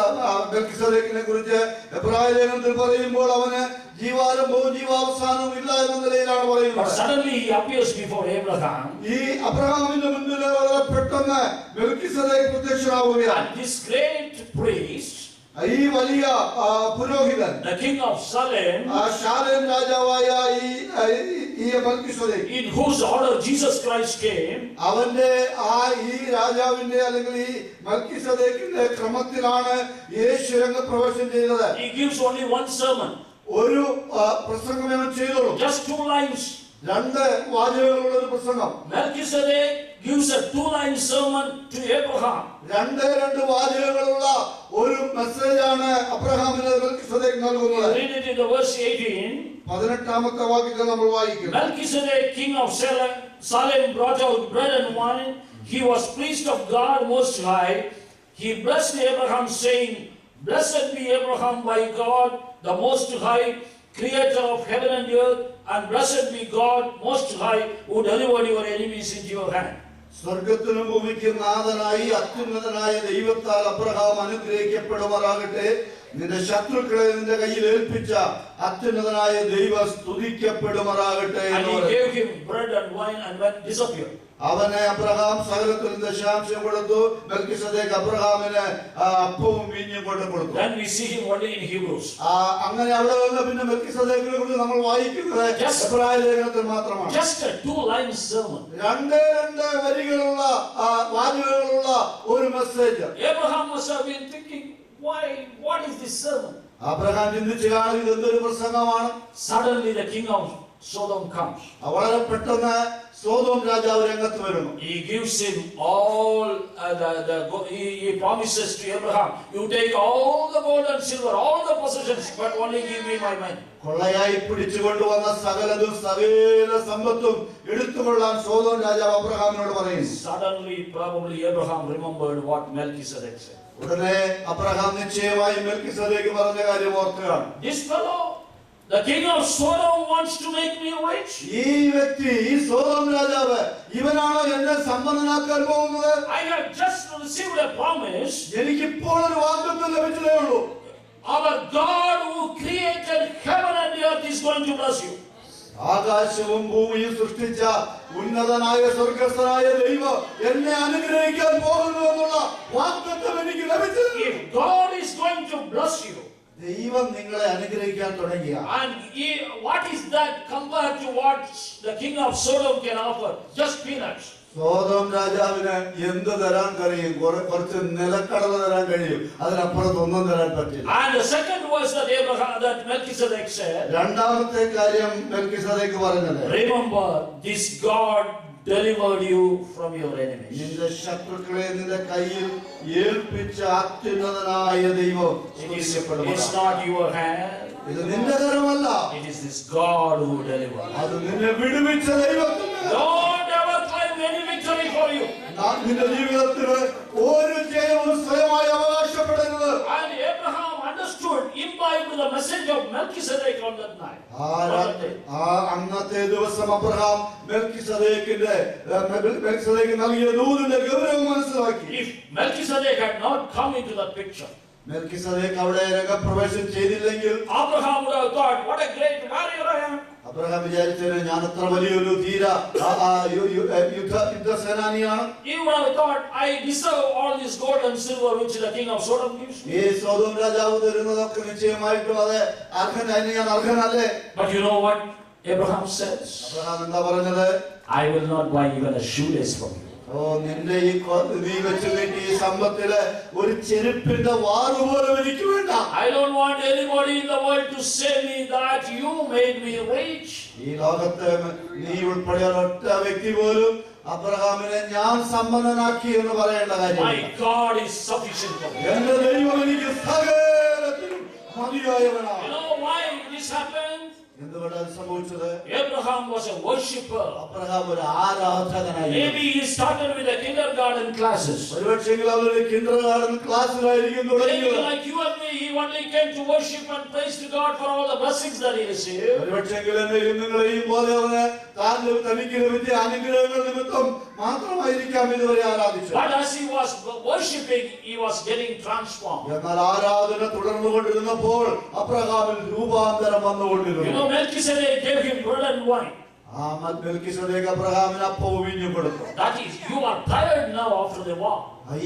മെൽക്കിസദേക്കിനെ കുറിച്ച് എബ്രായ ലേഖനത്തിൽ പറയുമ്പോൾ അവന് ജീവാരംഭവും ജീവാവസാനവും ഇല്ല എന്ന നിലയിലാണ് But പറയുന്നത്. suddenly he appears before Abraham. ഈ അബ്രഹാമിന്റെ മുന്നിൽ വളരെ പെട്ടെന്ന് മെൽക്കിസദേക്ക് പ്രത്യക്ഷനാവുകയാണ്. And this great priest, ഈ വലിയ പുരോഹിതൻ, the king of Salem, Salem രാജാവായ ഈ മെൽക്കിസദേക്ക്, in whose order Jesus Christ came, അവന്റെ ഈ രാജാവിന്റെ അല്ലെങ്കിൽ ഈ മെൽക്കിസദേക്കിന്റെ ക്രമത്തിലാണ് യേശു രംഗപ്രവേശനം ചെയ്തത്. he gives only one sermon. ഒരു പ്രസംഗമേ അവൻ ചെയ്തോളൂ. Just 2 lines. 2 വാചകങ്ങളുള്ള ഒരു പ്രസംഗം. Melchizedek gives a 2-line sermon to Abraham. 2 വാചകങ്ങളുള്ള ഒരു മെസ്സേജാണ് അബ്രഹാമിന് മെൽക്കിസദേക്ക് നൽകുന്നത്. Read it in the verse 18. 18-ാമത്തെ വാക്യത്തിൽ നമ്മൾ വായിക്കും. Melchizedek, king of Salem, brought out bread and wine. He was priest of God Most High. He blessed Abraham, saying, Blessed be Abraham by God, the Most High, creator of heaven and earth, and blessed be God Most High, who delivered your enemies into your hand. സ്വർഗത്തിനും ഭൂമിക്കും നാഥനായി അത്യുന്നതനായ ദൈവത്താൽ അബ്രഹാം അനുഗ്രഹിക്കപ്പെടുമാറാകട്ടെ. നിന്റെ ശത്രുക്കളെ നിന്റെ കയ്യിൽ ഏൽപ്പിച്ച അത്യുന്നതനായ ദൈവം സ്തുതിക്കപ്പെടുമാറാകട്ടെ. And he gave him bread and wine and went disappeared. അവനെ അബ്രഹാം സകലത്തിലും ദശാംശം കൊടുത്തു. മെൽക്കിസദേക്ക് അബ്രഹാമിന് അപ്പവും വീഞ്ഞും കൊണ്ട് കൊടുത്തു. Then we see him only in Hebrews. അങ്ങനെ അവിടെ നിന്ന് പിന്നെ മെൽക്കിസദേക്കിനെ കുറിച്ച് നമ്മൾ വായിക്കുന്നത് എബ്രായ ലേഖനത്തിൽ മാത്രമാണ്. Just a 2-line sermon. രണ്ട് വരികളുള്ള വാചകങ്ങളുള്ള ഒരു message. Abraham must have been thinking, what is this sermon? Abraham ചിന്തിച്ചു കാണും ഇത് എന്തൊരു പ്രസംഗമാണ്. Suddenly the king of Sodom comes. വളരെ പെട്ടെന്ന് സോദോം രാജാവ് രംഗത്ത് വരുന്നു. He gives him all he promises to Abraham, you take all the gold and silver, all the possessions, but only give me my men. കൊള്ളയായി പിടിച്ചുകൊണ്ടുവന്ന സകലതും സകല സമ്പത്തും എടുത്തുകൊള്ളാൻ സോദോം രാജാവ് അബ്രഹാമിനോട് പറയുന്നു. Suddenly probably Abraham remembered what Melchizedek said. ഉടനെ അബ്രഹാം നിശ്ചയമായി മെൽക്കിസദേക്ക് പറഞ്ഞ കാര്യം ഓർക്കുകയാണ്. This fellow, the king of Sodom, wants to make me rich. ഈ വ്യക്തി, ഈ സോദോം രാജാവ്, ഇവനാണോ എന്നെ സമ്പന്നനാക്കാൻ പോകുന്നത്? I have just received a promise. എനിക്കിപ്പോൾ ഒരു വാഗ്ദത്തം ലഭിച്ചതേ ഉള്ളൂ. Our God who created heaven and earth is going to bless you. ആകാശവും ഭൂമിയും സൃഷ്ടിച്ച ഉന്നതനായ സ്വർഗസ്ഥനായ ദൈവം എന്നെ അനുഗ്രഹിക്കാൻ പോകുന്നു എന്നുള്ള വാഗ്ദത്തം എനിക്ക് ലഭിച്ചു. If God is going to bless you, ദൈവം നിങ്ങളെ അനുഗ്രഹിക്കാൻ തുടങ്ങിയ, and what is that compared to what the king of Sodom can offer? Just peanuts. Sodom രാജാവിന് എന്ത് തരാൻ കഴിയും? കുറച്ച് നിലക്കടല തരാൻ കഴിയും, അതിനപ്പുറത്തൊന്നും തരാൻ പറ്റില്ല. And the second verse that Melchizedek said, രണ്ടാമത്തെ കാര്യം മെൽക്കിസദേക്ക് പറഞ്ഞത്, remember this God delivered you from your enemies. നിന്റെ ശത്രുക്കളെ നിന്റെ കയ്യിൽ ഏൽപ്പിച്ച അത്യുന്നതനായ ദൈവം. It's not your hand. ഇത് നിന്റെ കരമല്ല, It is this God who delivered. അത് നിന്നെ വിടുവിച്ച ദൈവത്തിന്റെ. Don't ever claim any victory for you. നിന്റെ ജീവിതത്തിൽ ഒരു ജയവും സ്വയമായി അവകാശപ്പെടരുത്. And Abraham understood, imbibed the message of Melchizedek on that night. അന്നത്തെ ദിവസം അബ്രഹാം മെൽക്കിസദേക്ക് നൽകിയ ദൂതിന്റെ ഗൗരവം മനസ്സിലാക്കി. If Melchizedek had not come into that picture, മെൽക്കിസദേക്ക് അവിടെ രംഗപ്രവേശം ചെയ്തില്ലെങ്കിൽ Abraham would have thought, what a great warrior I am. Abraham വിചാരിച്ചത് ഞാൻ അത്ര വലിയൊരു ധീര യുദ്ധസേനാനിയാണ്. He would have thought, I deserve all this gold and silver which the king of Sodom gives me. ഈ സോദോം രാജാവ് തരുന്നതൊക്കെ നിശ്ചയമായിട്ടും അത് ഞാൻ അർഹനല്ലേ? But you know what Abraham says? Abraham എന്താ പറഞ്ഞത്? I will not buy even a shoelace from you. നിന്റെ നീ വെച്ച് നീട്ടി ഈ സമ്പത്തില് ഒരു ചെരുപ്പിന്റെ വാറ് പോലും എനിക്ക് വേണ്ട. I don't want anybody in the world to say me that you made me rich. ഈ ലോകത്ത് നീ ഉൾപ്പെടെ ഒറ്റ വ്യക്തി പോലും അബ്രഹാമിനെ ഞാൻ സമ്പന്നനാക്കി എന്ന് പറയേണ്ട കാര്യം. My God is sufficient for me. എന്റെ ദൈവം എനിക്ക് സകലത്തിലും മതിയായവനാണ്. You know why this happened? എന്തുകൊണ്ട് അത് സംഭവിച്ചത്? Abraham was a worshipper. Abraham ഒരു ആരാധകനായിരുന്നു. Maybe he started with the kindergarten classes. ഒരുപക്ഷെങ്കിൽ അവരുടെ കിൻഡർഗാർട്ടൻ ക്ലാസ്സിലായിരിക്കും തുടങ്ങിയത്. Like you and me, he only came to worship and praise to God for all the blessings that he received. ഒരുപക്ഷെങ്കിൽ എന്നെയും നിങ്ങളെയും പോലെ അവന് തനിക്ക് ലഭിച്ച അനുഗ്രഹങ്ങൾ നിമിത്തം മാത്രമായിരിക്കാം ഇതുവരെ ആരാധിച്ചത്. But as he was worshiping, he was getting transformed. എന്നാൽ ആരാധന തുടർന്നുകൊണ്ടിരുന്നപ്പോൾ അബ്രഹാമിൽ രൂപാന്തരം വന്നുകൊണ്ടിരുന്നു. Melchizedek gave him bread and wine. മെൽക്കിസദേക്ക് അബ്രഹാമിന് അപ്പവും വീഞ്ഞും കൊടുത്തു. That is, you are tired now after the war.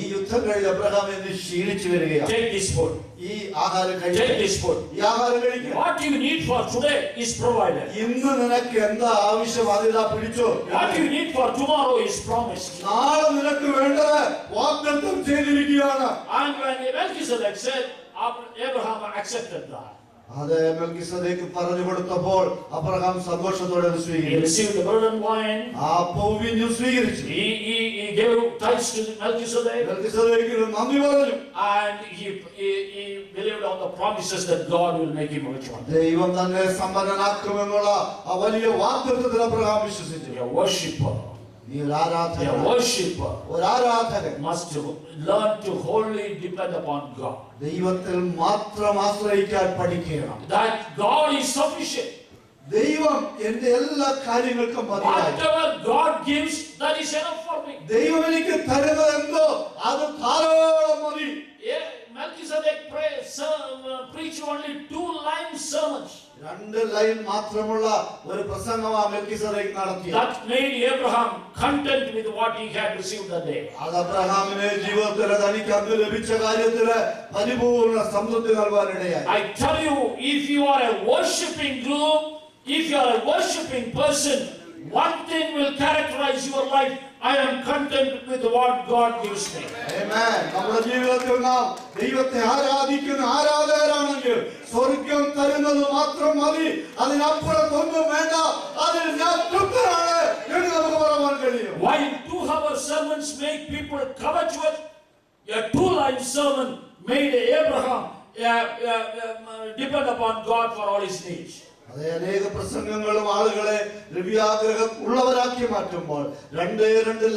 ഈ യുദ്ധം കഴിഞ്ഞ് അബ്രഹാം എന്ന് ക്ഷീണിച്ചു വരികയാണ്. Take this food. ഈ ആഹാരം കഴിക്കുക. Take this food. ഈ ആഹാരം കഴിക്കുക. What you need for today is provided. ഇന്ന് നിനക്ക് എന്താ ആവശ്യം അതിതാ പിടിച്ചോ. What you need for tomorrow is promised. നാളെ നിനക്ക് വേണ്ടത് വാഗ്ദത്തം ചെയ്തിരിക്കുകയാണ്. And when Melchizedek said, Abraham accepted that. അത് മെൽക്കിസദേക്ക് പറഞ്ഞു കൊടുത്തപ്പോൾ അബ്രഹാം സന്തോഷത്തോടെ അത് He സ്വീകരിച്ചു. received the bread and wine. അപ്പവും വീഞ്ഞും സ്വീകരിച്ചു. He gave tithes to Melchizedek. മെൽക്കിസദേക്കിന് നന്ദി പറഞ്ഞു. And he believed on the promises that God will make him rich one day. ദൈവം തന്നെ സമ്പന്നനാക്കുമെന്നുള്ള ആ വലിയ വാഗ്ദത്തത്തിൽ അബ്രഹാം വിശ്വസിച്ചു. A worshipper. നീ ഒരു ആരാധകൻ. A worshipper ഒരു ആരാധകൻ must learn to wholly depend upon God. ദൈവത്തിൽ മാത്രം ആശ്രയിക്കാൻ പഠിക്കണം. That God is sufficient. ദൈവം എന്റെ എല്ലാ കാര്യങ്ങൾക്കും മതിയായി. Whatever God gives, that is enough for me. ദൈവം എനിക്ക് തരുന്നത് എന്തോ അത് ധാരാളം മതി. Melchizedek preached only 2-line sermons. രണ്ട് ലൈൻ മാത്രമുള്ള ഒരു പ്രസംഗമാ മെൽക്കിസദേക്ക് നടത്തിയത്. That made Abraham content with what he had received that day. അത് അബ്രഹാമിനെ ജീവിതത്തിൽ തനിക്ക് അന്ന് ലഭിച്ച കാര്യത്തില് പരിപൂർണ സംതൃപ്തി നൽകാനിടയായി. I tell you, if you are a worshiping group, if you are a worshiping person, one thing will characterize your life. I am content with what God gives me. Amen. നമ്മുടെ ജീവിതത്തിൽ നാം ദൈവത്തെ ആരാധിക്കുന്ന ആരാധകരാണെങ്കിൽ സ്വർഗ്ഗം തരുന്നത് മാത്രം മതി, അതിനപ്പുറത്തൊന്നും വേണ്ട, അതിൽ ഞാൻ തൃപ്തനാണ് എന്ന് നമുക്ക് പറയാൻ കഴിയും. Why 2-hour sermons make people covetous? A 2-line sermon made Abraham depend upon God for all his needs. അതേ അനേക പ്രസംഗങ്ങളും ആളുകളെ ദ്രവ്യാഗ്രഹം ഉള്ളവരാക്കി മാറ്റുമ്പോൾ രണ്ട്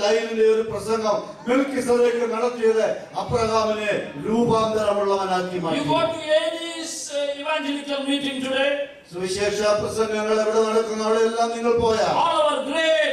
ലൈനിലെ ഒരു പ്രസംഗം മെൽക്കിസദേക്ക് നടത്തിയത് അബ്രഹാമിനെ രൂപാന്തരമുള്ളവനാക്കി You മാറ്റി. go to any evangelical meeting today, സുവിശേഷ പ്രസംഗങ്ങൾ എവിടെ നടക്കുന്നു അവിടെ എല്ലാം നിങ്ങൾ പോയാൽ all our great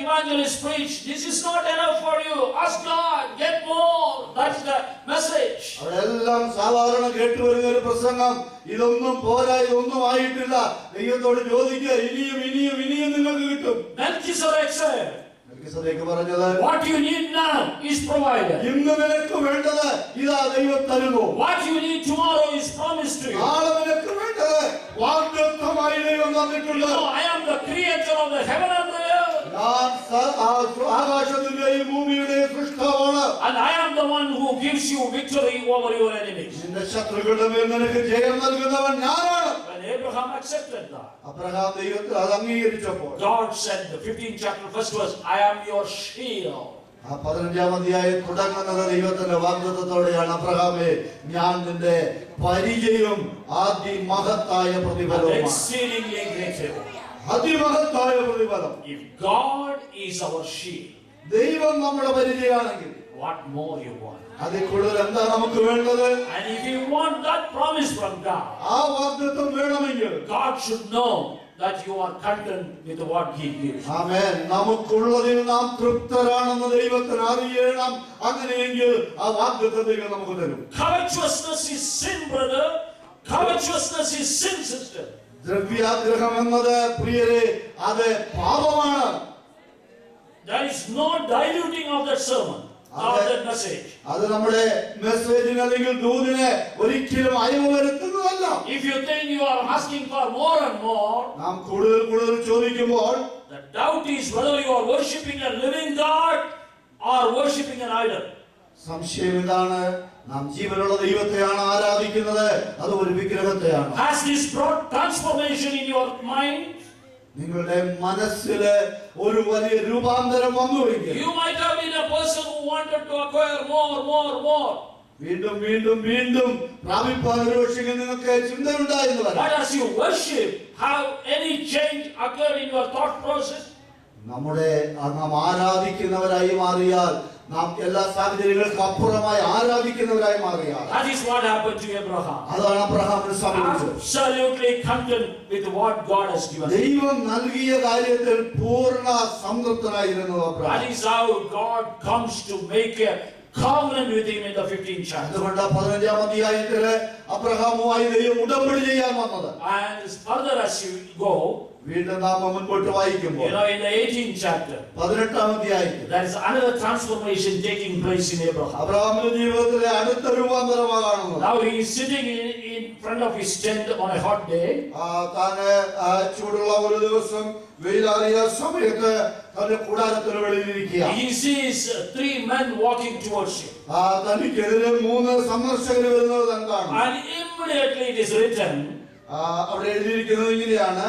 evangelists preach, this is not enough for you, ask God, get more. That's the message. അവിടെ എല്ലാം സാധാരണ കേട്ടുവരുന്ന ഒരു പ്രസംഗം, ഇതൊന്നും പോരാ, ഇതൊന്നും ആയിട്ടില്ല, ദൈവത്തോട് ചോദിക്കുക, ഇനിയും നിങ്ങൾക്ക് കിട്ടും. Melchizedek said, മെൽക്കിസദേക്ക് പറഞ്ഞത്, what you need now is provided. ഇന്ന് നിനക്ക് വേണ്ടത് ഇതാ ദൈവം തരുന്നു. What you need tomorrow is promised to you. നാളെ നിനക്ക് വേണ്ടത് വാഗ്ദത്തമായി ദൈവം തന്നിട്ടുണ്ട്. I am the creator of the heaven and the earth. ഞാൻ ആകാശത്തിന്റെയും ഭൂമിയുടെയും സൃഷ്ടാവാണ്. And I am the one who gives you victory over your enemies. നിന്റെ ശത്രുക്കളുടെ മേൽ നിനക്ക് ജയം നൽകുന്നവൻ ഞാനാണ്. When Abraham accepted that, Abraham ദൈവത്തിൽ അത് അംഗീകരിച്ചപ്പോൾ God said, the 15th chapter, first verse, I am your shield. ആ 15-ാം അധ്യായം തുടങ്ങുന്നത് ദൈവത്തിന്റെ വാഗ്ദത്തത്തോടെയാണ്. അബ്രഹാമേ, ഞാൻ നിന്റെ പരിചയം അതിമഹത്തായ പ്രതിഫലമാണ്. Exceedingly great favor. അതിമഹത്തായ പ്രതിഫലം. If God is our shield, ദൈവം നമ്മുടെ പരിചയമാണെങ്കിൽ what more you want? അതിൽ കൂടുതൽ എന്താ നമുക്ക് വേണ്ടത്? And if you want that promise from God, ആ വാഗ്ദത്തം വേണമെങ്കിൽ God should know that you are content with what He gives. ആമേൻ. നമുക്കുള്ളതിൽ നാം തൃപ്തരാണെന്ന് ദൈവത്തിന് അറിയണം. അങ്ങനെയെങ്കിൽ ആ വാഗ്ദത്തം ദൈവം നമുക്ക് തരും. Covetousness is sin, brother. Covetousness is sin, sister. ദ്രവ്യാഗ്രഹം എന്നത് പ്രിയരെ അത് പാപമാണ്. There is no diluting of that sermon or that message. അത് നമ്മുടെ മെസ്സേജിന് അല്ലെങ്കിൽ ദൂതിനെ ഒരിക്കലും അയവ് വരുത്തുന്നതല്ല. If you think you are asking for more and more, നാം കൂടുതൽ ചോദിക്കുമ്പോൾ the doubt is whether you are worshipping a living God or worshipping an idol. സംശയം ഇതാണ്, നാം ജീവനുള്ള ദൈവത്തെയാണ് ആരാധിക്കുന്നത്, അത് ഒരു വിഗ്രഹത്തെയാണ്. Has this brought transformation in your mind? നിങ്ങളുടെ മനസ്സില് ഒരു വലിയ രൂപാന്തരം വന്നുവെങ്കിൽ You might have been a person who wanted to acquire more. വീണ്ടും പ്രാപിപ്പാൻ ഒരുപക്ഷെ നിങ്ങൾക്ക് ചിന്തയുണ്ടായിരുന്നു വരാം. But as you worship, have any change occurred in your thought process? നാം ആരാധിക്കുന്നവരായി മാറിയാൽ, നാം എല്ലാ സാഹചര്യങ്ങൾക്കും അപ്പുറമായി ആരാധിക്കുന്നവരായി മാറിയാൽ, That is what happened to Abraham. അതാണ് അബ്രഹാമിന് സംഭവിച്ചത്. Absolutely content with what God has given. ദൈവം നൽകിയ കാര്യത്തിൽ പൂർണ്ണ സംതൃപ്തനായിരുന്നു Abraham. That is how God comes to make a covenant with him in the 15th chapter. അതുകൊണ്ട് 15-ാം അധ്യായത്തില് അബ്രഹാമുമായി ദൈവം ഉടമ്പടി ചെയ്യാൻ വന്നത്. And further as you go, വീണ്ടും നാം മുൻപോട്ട് വായിക്കുമ്പോൾ in the 18th chapter, 18-ാം അധ്യായത്തിൽ there is another transformation taking place in Abraham. അബ്രഹാമിന്റെ ജീവിതത്തിലെ അടുത്ത രൂപാന്തരമാണ് കാണുന്നത്. Now he is sitting in front of his tent on a hot day. താന് ചൂടുള്ള ഒരു ദിവസം വെയിലാറിയ സമയത്ത് തന്റെ കൂടാരത്തിന് വെളിയിലിരിക്കുക. He sees 3 men walking towards him. തനിക്കെതിരെ 3 സന്ദർശകർ വരുന്നത് താൻ കാണും. And immediately it is written, അവിടെ എഴുതിയിരിക്കുന്നത് ഇങ്ങനെയാണ്,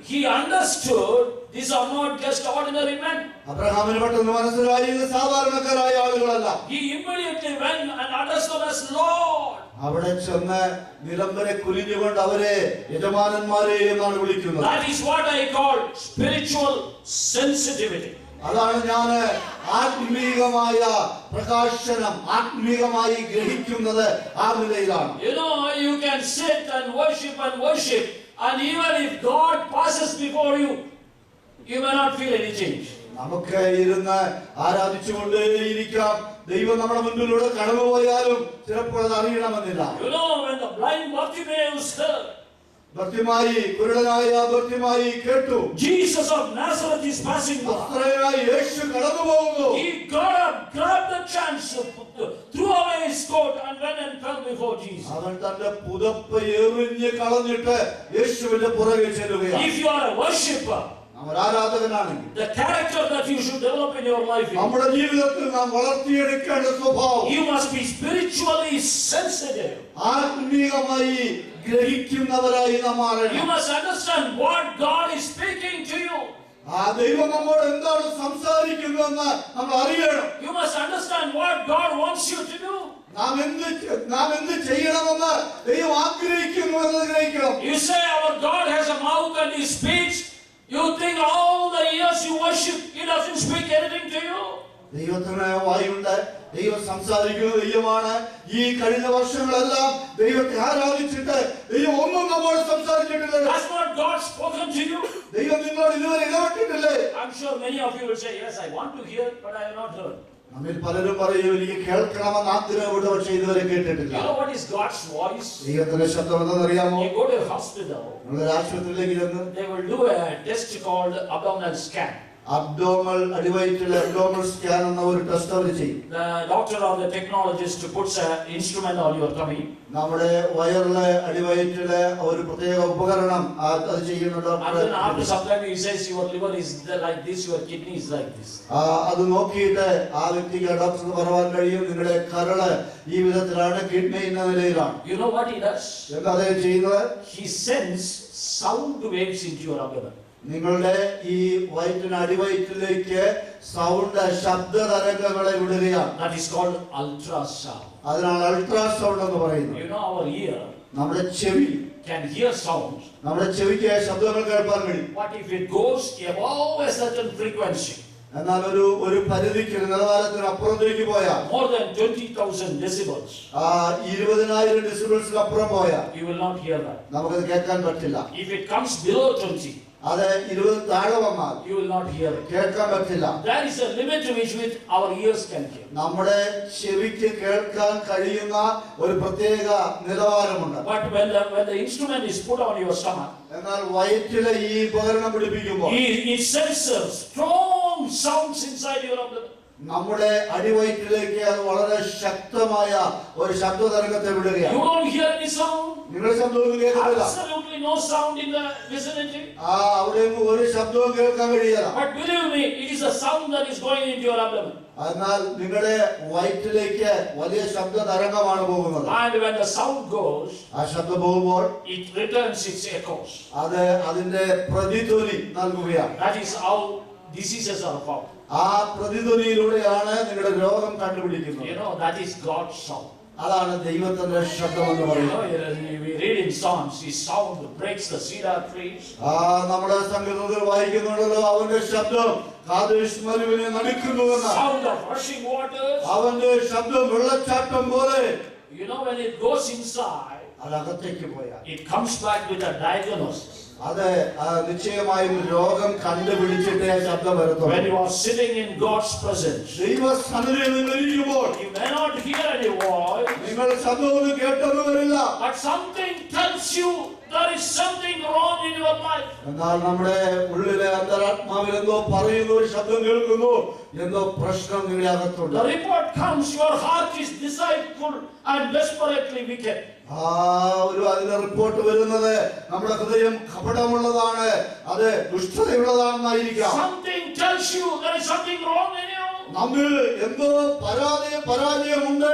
he understood these are not just ordinary men. അബ്രഹാമിന് പെട്ടെന്ന് മനസ്സിലായി ഇത് സാധാരണക്കാരായ ആളുകളല്ല. He immediately went and addressed them as Lord. അവിടെ ചെന്ന് നിലം വരെ കുനിഞ്ഞുകൊണ്ട് അവരെ യജമാനന്മാരെ എന്നാണ് വിളിക്കുന്നത്. That is what I call spiritual sensitivity. അതാണ് ഞാൻ ആത്മീകമായ പ്രകാശനം, ആത്മീകമായി ഗ്രഹിക്കുന്നത് ആ നിലയിലാണ്. You can sit and worship, and even if God passes before you, you may not feel any change. നമുക്ക് ഇരുന്ന് ആരാധിച്ചുകൊണ്ടേയിരിക്കാം. ദൈവം നമ്മുടെ മുൻപിലൂടെ കടന്നുപോയാലും ചിലപ്പോൾ അത് അറിയണമെന്നില്ല. When the blind Bartimaeus heard, ഭർത്തിമായി കുരുടനായ ഭർത്തിമായി കേട്ടു. Jesus of Nazareth is passing by. നസ്രയനായ യേശു കടന്നു പോകുന്നു. He got up, grabbed the chance, threw away his coat and went and fell before Jesus. അവൻ തന്റെ പുതപ്പ് എറിഞ്ഞ് കളഞ്ഞിട്ട് യേശുവിന്റെ പുറകെ ചെല്ലുകയാണ്. If you are a worshipper, ആരാധകനാണെങ്കിൽ the character that you should develop in your life, നമ്മുടെ ജീവിതത്തിൽ നാം വളർത്തിയെടുക്കേണ്ട സ്വഭാവം, you must be spiritually sensitive. ആത്മീയമായി ഗ്രഹിക്കുന്നവരായി നാം മാറണം. You must understand what God is speaking to you. ആ ദൈവം നമ്മോട് എന്താണ് സംസാരിക്കുന്നതെന്ന് നമ്മൾ അറിയണം. You must understand what God wants you to do. നാം എന്ത് ചെയ്യണമെന്ന് ദൈവം ആഗ്രഹിക്കുന്നു എന്ന് ഗ്രഹിക്കണം. You say our God has a mouth and he speaks. You think all the years you worship, he doesn't speak anything to you. ദൈവത്തിന് വായുണ്ട്, ദൈവം സംസാരിക്കുന്ന ദൈവമാണ്. ഈ കഴിഞ്ഞ വർഷങ്ങളെല്ലാം ദൈവത്തെ ആരാധിച്ചിട്ട് ദൈവം ഒന്നും നമ്മോട് സംസാരിച്ചിട്ടില്ല. Has not God spoken to you? ദൈവം നിങ്ങളോട് ഇതുവരെ ഇടപെട്ടിട്ടില്ലേ? I'm sure many of you will say, yes, I want to hear, but I have not heard. നമ്മിൽ പലരും പറയും, എനിക്ക് കേൾക്കണമെന്ന് ആഗ്രഹമുണ്ട്, പക്ഷേ ഇതുവരെ കേട്ടിട്ടില്ല. You know what is God's voice? ദൈവത്തിന്റെ ശബ്ദം എന്തെന്ന് അറിയാമോ? You go to a hospital, നിങ്ങളൊരു ആശുപത്രിയിലേക്ക് ചെന്ന് they will do a test called abdominal scan. Abdominal അടിവയറ്റിലെ അബ്ഡോമൽ സ്കാൻ എന്ന ഒരു ടെസ്റ്റ് അവർ ചെയ്യും. The doctor or the technologist puts an instrument on your tummy. നമ്മുടെ വയറിലെ അടിവയറ്റിലെ ഒരു പ്രത്യേക ഉപകരണം അത് ചെയ്യുന്ന doctor. And then after some time he says your liver is like this, your kidney is like this. അത് നോക്കിയിട്ട് ആ വ്യക്തിക്ക് ഡോക്ടർക്ക് പറയാൻ കഴിയും, നിങ്ങളുടെ കരള് ഈ വിധത്തിലാണ്, കിഡ്നി ഇന്ന നിലയിലാണ്. You know what he does? എന്താ അദ്ദേഹം ചെയ്യുന്നത്? He sends sound waves into your abdomen. നിങ്ങളുടെ ഈ വയറ്റിന് അടിവയറ്റിലേക്ക് സൗണ്ട് ശബ്ദ തരംഗങ്ങളെ വിടുകയാണ്. That is called ultrasound. അതിനാണ് അൾട്രാസൗണ്ട് എന്ന് പറയുന്നത്. You know our ear നമ്മുടെ ചെവി can hear sounds. നമ്മുടെ ചെവിക്ക് ശബ്ദങ്ങൾ കേൾക്കാൻ കഴിയും. But if it goes above a certain frequency, എന്നാൽ ഒരു പരിധിക്ക് നിലവാരത്തിന് അപ്പുറത്തേക്ക് പോയാൽ, more than 20,000 decibels, 20,000 ഡെസിബിൾസിന് അപ്പുറം പോയാൽ you will not hear that. നമുക്കത് കേൾക്കാൻ പറ്റില്ല. If it comes below 20, അത് 20 താഴെ വന്നാൽ you will not hear it. കേൾക്കാൻ പറ്റില്ല. There is a limit to which our ears can hear. നമ്മുടെ ചെവിക്ക് കേൾക്കാൻ കഴിയുന്ന ഒരു പ്രത്യേക നിലവാരമുണ്ട്. But when the instrument is put on your stomach, എന്നാൽ വയറ്റിലെ ഈ ഉപകരണം പിടിപ്പിക്കുമ്പോൾ it senses strong sounds inside your abdomen. നമ്മുടെ അടിവയറ്റിലേക്ക് അത് വളരെ ശക്തമായ ഒരു ശബ്ദ തരംഗത്തെ വിടുകയാണ്. You don't hear any sound. നിങ്ങളുടെ ശബ്ദമൊന്നും കേൾക്കുന്നില്ല. Absolutely no sound in the vicinity. അവിടെ ഒരു ശബ്ദവും കേൾക്കാൻ കഴിയില്ല. But believe me, it is a sound that is going into your abdomen. എന്നാൽ നിങ്ങളുടെ വയറ്റിലേക്ക് വലിയ ശബ്ദ തരംഗമാണ് പോകുന്നത്. And when the sound goes, ആ ശബ്ദം പോകുമ്പോൾ it returns its echoes. അത് അതിന്റെ പ്രതിധ്വനി നൽകുകയാണ്. That is how diseases are found. ആ പ്രതിധ്വനിയിലൂടെയാണ് നിങ്ങളുടെ രോഗം കണ്ടുപിടിക്കുന്നത്. You know, that is God's sound. അതാണ് ദൈവത്തിന്റെ ശബ്ദം എന്ന് You know, പറയുന്നത്. we read in Psalms, his sound breaks the cedar trees. നമ്മുടെ സംഗീതത്തിൽ വായിക്കുന്നുണ്ടല്ലോ, അവന്റെ ശബ്ദം Kadesh മരുവിനെ നടുക്കുന്നുവെന്ന്. Sound of rushing waters. അവന്റെ ശബ്ദം വെള്ളച്ചാട്ടം പോലെ. You know, when it goes inside, അതകത്തേക്ക് പോയാൽ it comes back with a diagnosis. അത് നിശ്ചയമായും രോഗം കണ്ടുപിടിച്ചിട്ടേ ആ ശബ്ദം When വരത്തുള്ളൂ. you are sitting in God's presence, ദൈവസന്നിധിയിൽ നിങ്ങൾ ഇരിക്കുമ്പോൾ you may not hear any voice, നിങ്ങൾ ശബ്ദമൊന്നും കേട്ടൊന്നും വരില്ല. but something tells you there is something wrong in your life. എന്നാൽ നമ്മുടെ ഉള്ളിലെ അന്തരാത്മാവിൽ എന്തോ പറയുന്ന ഒരു ശബ്ദം കേൾക്കുന്നു, എന്തോ പ്രശ്നം നിങ്ങളുടെ അകത്തുണ്ട്. The report comes, your heart is deceitful and desperately wicked. അതിന്റെ റിപ്പോർട്ട് വരുന്നത് നമ്മുടെ ഹൃദയം കപടമുള്ളതാണ്, അത് ദുഷ്ടതയുള്ളതാണെന്നായിരിക്കാം. Something tells you there is something wrong in you. നമ്മിൽ എന്തോ പരാജയമുണ്ട്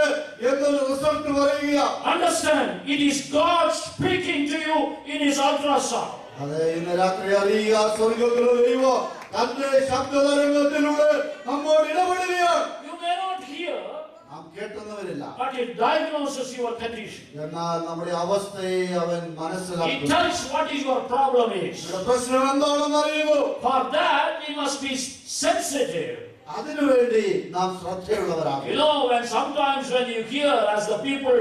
എന്നൊരു റിസൾട്ട് പറയുക. Understand, it is God speaking to you in his ultrasound. അതെ, ഇന്ന് രാത്രി അറിയുക, സ്വർഗ്ഗത്തിലെ ദൈവം തന്റെ ശബ്ദതരംഗത്തിലൂടെ നമ്മോട് ഇടപെടുകയാണ്. You may not hear, നാം കേട്ടെന്ന് വരില്ല, but it diagnoses your condition. എന്നാൽ നമ്മുടെ അവസ്ഥയെ അവൻ It മനസ്സിലാക്കും. tells what is your problem is. നമ്മുടെ പ്രശ്നം എന്താണെന്ന് അറിയുമോ? For that we must be sensitive. അതിനുവേണ്ടി നാം ശ്രദ്ധയുള്ളവരാകും. You know, sometimes when you hear, as the people,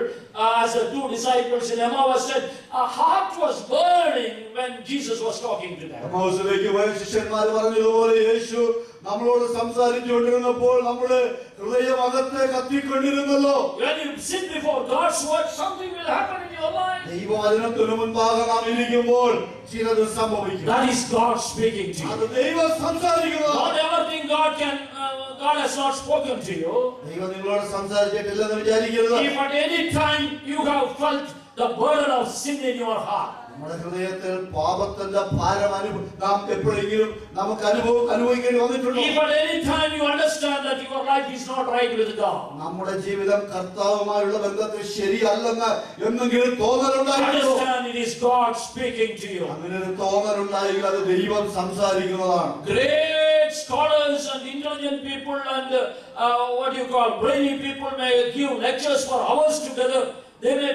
as the two disciples in Emmaus said, our heart was burning when Jesus was talking to them. എമ്മൗസിലേക്ക് പോയ ശിഷ്യന്മാർ പറഞ്ഞതുപോലെ യേശു നമ്മളോട് സംസാരിച്ചുകൊണ്ടിരുന്നപ്പോൾ നമ്മുടെ ഹൃദയം അകത്തെ കത്തിക്കൊണ്ടിരുന്നല്ലോ. When you sit before God's word, something will happen in your life. ദൈവവചനത്തിനു മുൻപാകെ നാം ഇരിക്കുമ്പോൾ ചിലത് സംഭവിക്കും. That is God speaking to you. അത് ദൈവം സംസാരിക്കുന്നതാണ്. Not everything God has not spoken to you. ദൈവം നിങ്ങളോട് സംസാരിച്ചിട്ടില്ലെന്ന് വിചാരിക്കരുത്. If at any time you have felt the burden of sin in your heart, നമ്മുടെ ഹൃദയത്തിൽ പാപത്തിന്റെ ഭാരം നാം എപ്പോഴെങ്കിലും നമുക്ക് അനുഭവിക്കേണ്ടി വന്നിട്ടുണ്ടോ? if at any time you understand that your life is not right with God, നമ്മുടെ ജീവിതം കർത്താവുമായുള്ള ബന്ധത്തിൽ ശരിയല്ലെന്ന് എന്തെങ്കിലും തോന്നലുണ്ടായിട്ടുണ്ടോ? understand it is God speaking to you. അങ്ങനെ ഒരു തോന്നലുണ്ടായെങ്കിൽ അത് ദൈവം സംസാരിക്കുന്നതാണ്. Great scholars and intelligent people and what you call brainy people may give lectures for hours together. They may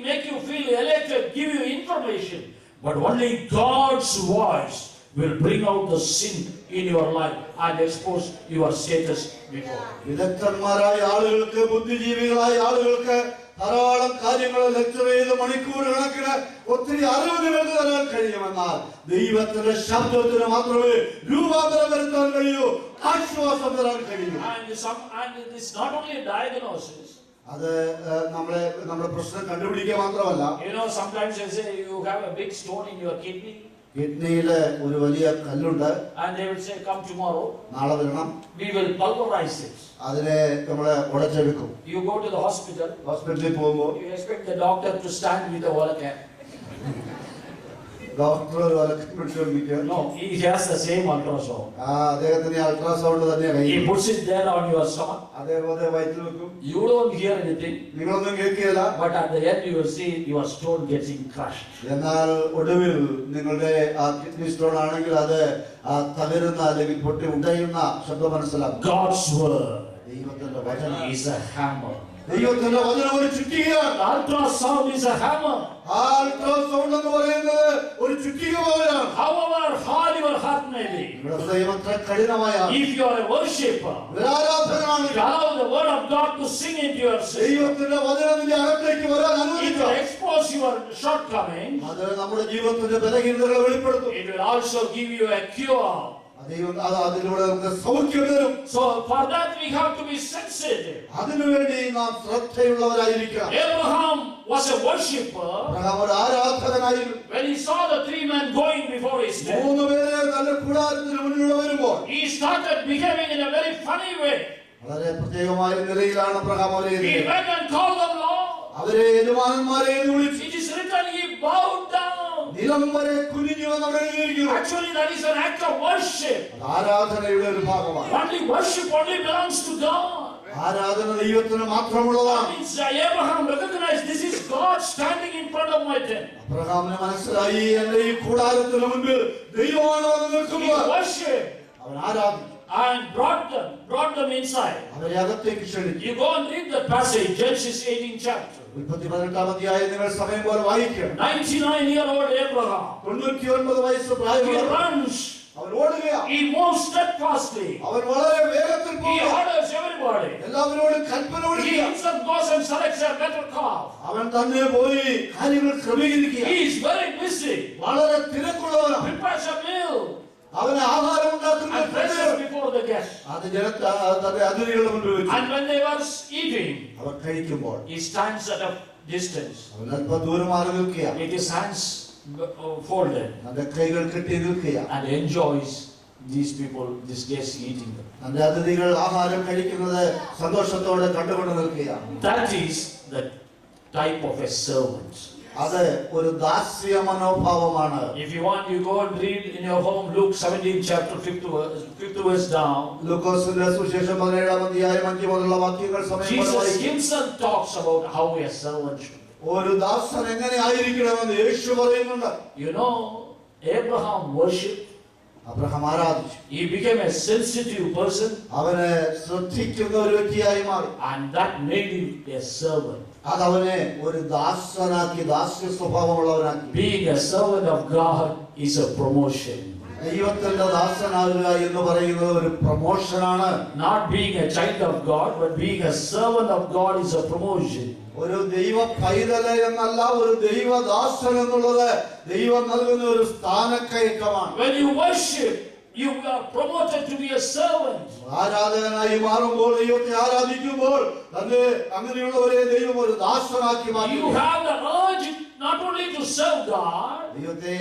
make you feel elected, give you information, but only God's voice will bring out the sin in your life and expose your status before Him. വിദഗ്ധന്മാരായ ആളുകൾക്ക്, ബുദ്ധിജീവികളായ ആളുകൾക്ക് ധാരാളം കാര്യങ്ങൾ ലെക്ചർ ചെയ്ത് മണിക്കൂർ കണക്കിന് ഒത്തിരി അറിവ് നിങ്ങൾക്ക് തരാൻ കഴിയുമെന്നാൽ ദൈവത്തിന്റെ ശബ്ദത്തിന് മാത്രമേ രൂപാന്തരം വരുത്താൻ കഴിയൂ, ആശ്വാസം തരാൻ കഴിയൂ. And it's not only a diagnosis. അത് നമ്മുടെ പ്രശ്നം കണ്ടുപിടിക്കുക മാത്രമല്ല. You know, sometimes they say you have a big stone in your kidney. കിഡ്നിയില് ഒരു വലിയ കല്ലുണ്ട്. And they will say, come tomorrow. നാളെ വരണം. We will pulverize it. അതിനെ നമ്മളെ ഉടച്ചെടുക്കും. You go to the hospital. ഹോസ്പിറ്റലിൽ പോകുമ്പോൾ You expect the doctor to stand with a wall cap. Doctor ഒരു പിടിച്ചോണ്ടിരിക്കുക. No, he has the same ultrasound. അദ്ദേഹത്തിന് അൾട്രാസൗണ്ട് തന്നെ He puts it there on your stomach. അതേപോലെ വയറ്റിൽ വെക്കും. You don't hear anything. നിങ്ങളൊന്നും കേൾക്കുകയില്ല. But at the end you will see your stone getting crushed. എന്നാൽ ഒടുവിൽ നിങ്ങളുടെ ആ കിഡ്നി സ്റ്റോൺ ആണെങ്കിൽ അത് തകരുന്ന അല്ലെങ്കിൽ പൊട്ടി ഉടയുന്ന ശബ്ദം മനസ്സിലാക്കും. God's word ദൈവത്തിന്റെ വചനം is a hammer. ദൈവത്തിന്റെ വചനം ഒരു ചുറ്റികയാണ്. Ultrasound is a hammer. Ultrasound എന്ന് പറയുന്നത് ഒരു ചുറ്റിക പോലെയാണ്. However hard your heart may be, നിങ്ങളുടെ ഹൃദയം എത്ര കഠിനമായ, if you are a worshipper, ആരാധകനാണ്, you allow the word of God to sing into your system, ദൈവത്തിന്റെ വചനത്തിന്റെ അകത്തേക്ക് വരാൻ it അനുവദിക്കുക. will expose your shortcomings. അത് നമ്മുടെ ജീവിതത്തിന്റെ ബലഹീനതകളെ വെളിപ്പെടുത്തും. It will also give you a cure. അതിലൂടെ നമുക്ക് സൗഖ്യം തരും. So for that we have to be sensitive. അതിനുവേണ്ടി നാം ശ്രദ്ധയുള്ളവരായിരിക്കണം. Abraham was a worshipper. Abraham ഒരു ആരാധകനായിരുന്നു. When he saw the three men going before his death, മൂന്ന് പേരെ തന്റെ കൂടാരത്തിന് മുന്നിലൂടെ വരുമ്പോൾ he started behaving in a very funny way. വളരെ പ്രത്യേകമായ നിലയിലാണ് അബ്രഹാം അവരെ He went and called them Lord. അവരെ യജമാനന്മാരെ എന്ന് വിളിച്ചു. It is written he bowed down. നിലം വരെ കുനിഞ്ഞു എന്ന് അവിടെ എഴുതിയിരിക്കുന്നു. Actually that is an act of worship. ആരാധനയുടെ ഒരു ഭാഗമാണ്. Only worship only belongs to God. ആരാധന ദൈവത്തിന് മാത്രമുള്ളതാണ്. Means Abraham recognized this is God standing in front of my tent. അബ്രഹാമിന് മനസ്സിലായി, എന്റെ ഈ കൂടാരത്തിന് മുൻപിൽ ദൈവമാണ് വന്ന് He നിൽക്കുന്നത്. worshiped അവൻ ആരാധിച്ചു. and brought them inside. അവരെ അകത്തേക്ക് ക്ഷണിച്ചു. You go and read the passage, Genesis 18 chapter. ഉൽപ്പത്തി 18 അധ്യായം നിങ്ങൾ സമയം പോലെ വായിക്കുക. 99-year-old Abraham. 99 വയസ്സ് He പ്രായമുള്ള runs. അവൻ ഓടുകയാണ്. He moves steadfastly. അവൻ വളരെ വേഗത്തിൽ He പോകുക. orders everybody. എല്ലാവരോടും കൽപ്പന He കൊടുക്കുക. himself goes and selects a better calf. അവൻ തന്നെ പോയി കാര്യങ്ങൾ ക്രമീകരിക്കുക. He is very busy. വളരെ തിരക്കുള്ളവനാണ്. Prepares a meal അവന് ആഹാരം ഉണ്ടാക്കുന്ന and places before the guests. അത് തന്റെ അതിഥികളുടെ മുൻപിൽ വെച്ചു. And when they were eating, അവർ കഴിക്കുമ്പോൾ he stands at a distance അവൻ അല്പം ദൂരം മാറി നിൽക്കുക. with his hands folded തന്റെ കൈകൾ കെട്ടി നിൽക്കുക. and enjoys these people, these guests eating them. തന്റെ അതിഥികൾ ആഹാരം കഴിക്കുന്നത് സന്തോഷത്തോടെ കണ്ടുകൊണ്ട് നിൽക്കുക. That is the type of a servant. അത് ഒരു ദാസ്യ മനോഭാവമാണ്. If you want, you go and read in your home Luke 17 chapter 5th verse down. ലൂക്കോസിന്റെ സുവിശേഷം 17 അധ്യായം 5 മുതലുള്ള വാക്യങ്ങൾ സമയം പോലെ Jesus വായിക്കുക. himself talks about how a servant should be. ഒരു ദാസൻ എങ്ങനെ ആയിരിക്കണമെന്ന് യേശു പറയുന്നുണ്ട്. You know, Abraham worshipped. Abraham ആരാധിച്ചു. He became a sensitive person. അവനെ ശ്രദ്ധിക്കുന്ന ഒരു വ്യക്തിയായി മാറി. And that made him a servant. അതവനെ ഒരു ദാസനാക്കി, ദാസ്യ സ്വഭാവമുള്ളവനാക്കി. Being a servant of God is a promotion. ദൈവത്തിന്റെ ദാസനാകുക എന്ന് പറയുന്നത് ഒരു പ്രൊമോഷനാണ്. Not being a child of God, but being a servant of God is a promotion. ഒരു ദൈവ പൈതല് എന്നല്ല, ഒരു ദൈവദാസൻ എന്നുള്ളത് ദൈവം നൽകുന്ന ഒരു സ്ഥാനക്കയറ്റമാണ്. When you worship, you are promoted to be a servant. ആരാധകനായി മാറുമ്പോൾ, ദൈവത്തെ ആരാധിക്കുമ്പോൾ തന്നെ അങ്ങനെയുള്ളവരെ ദൈവം ഒരു ദാസനാക്കി മാറ്റി. You have the urge not only serve God. ദൈവത്തെ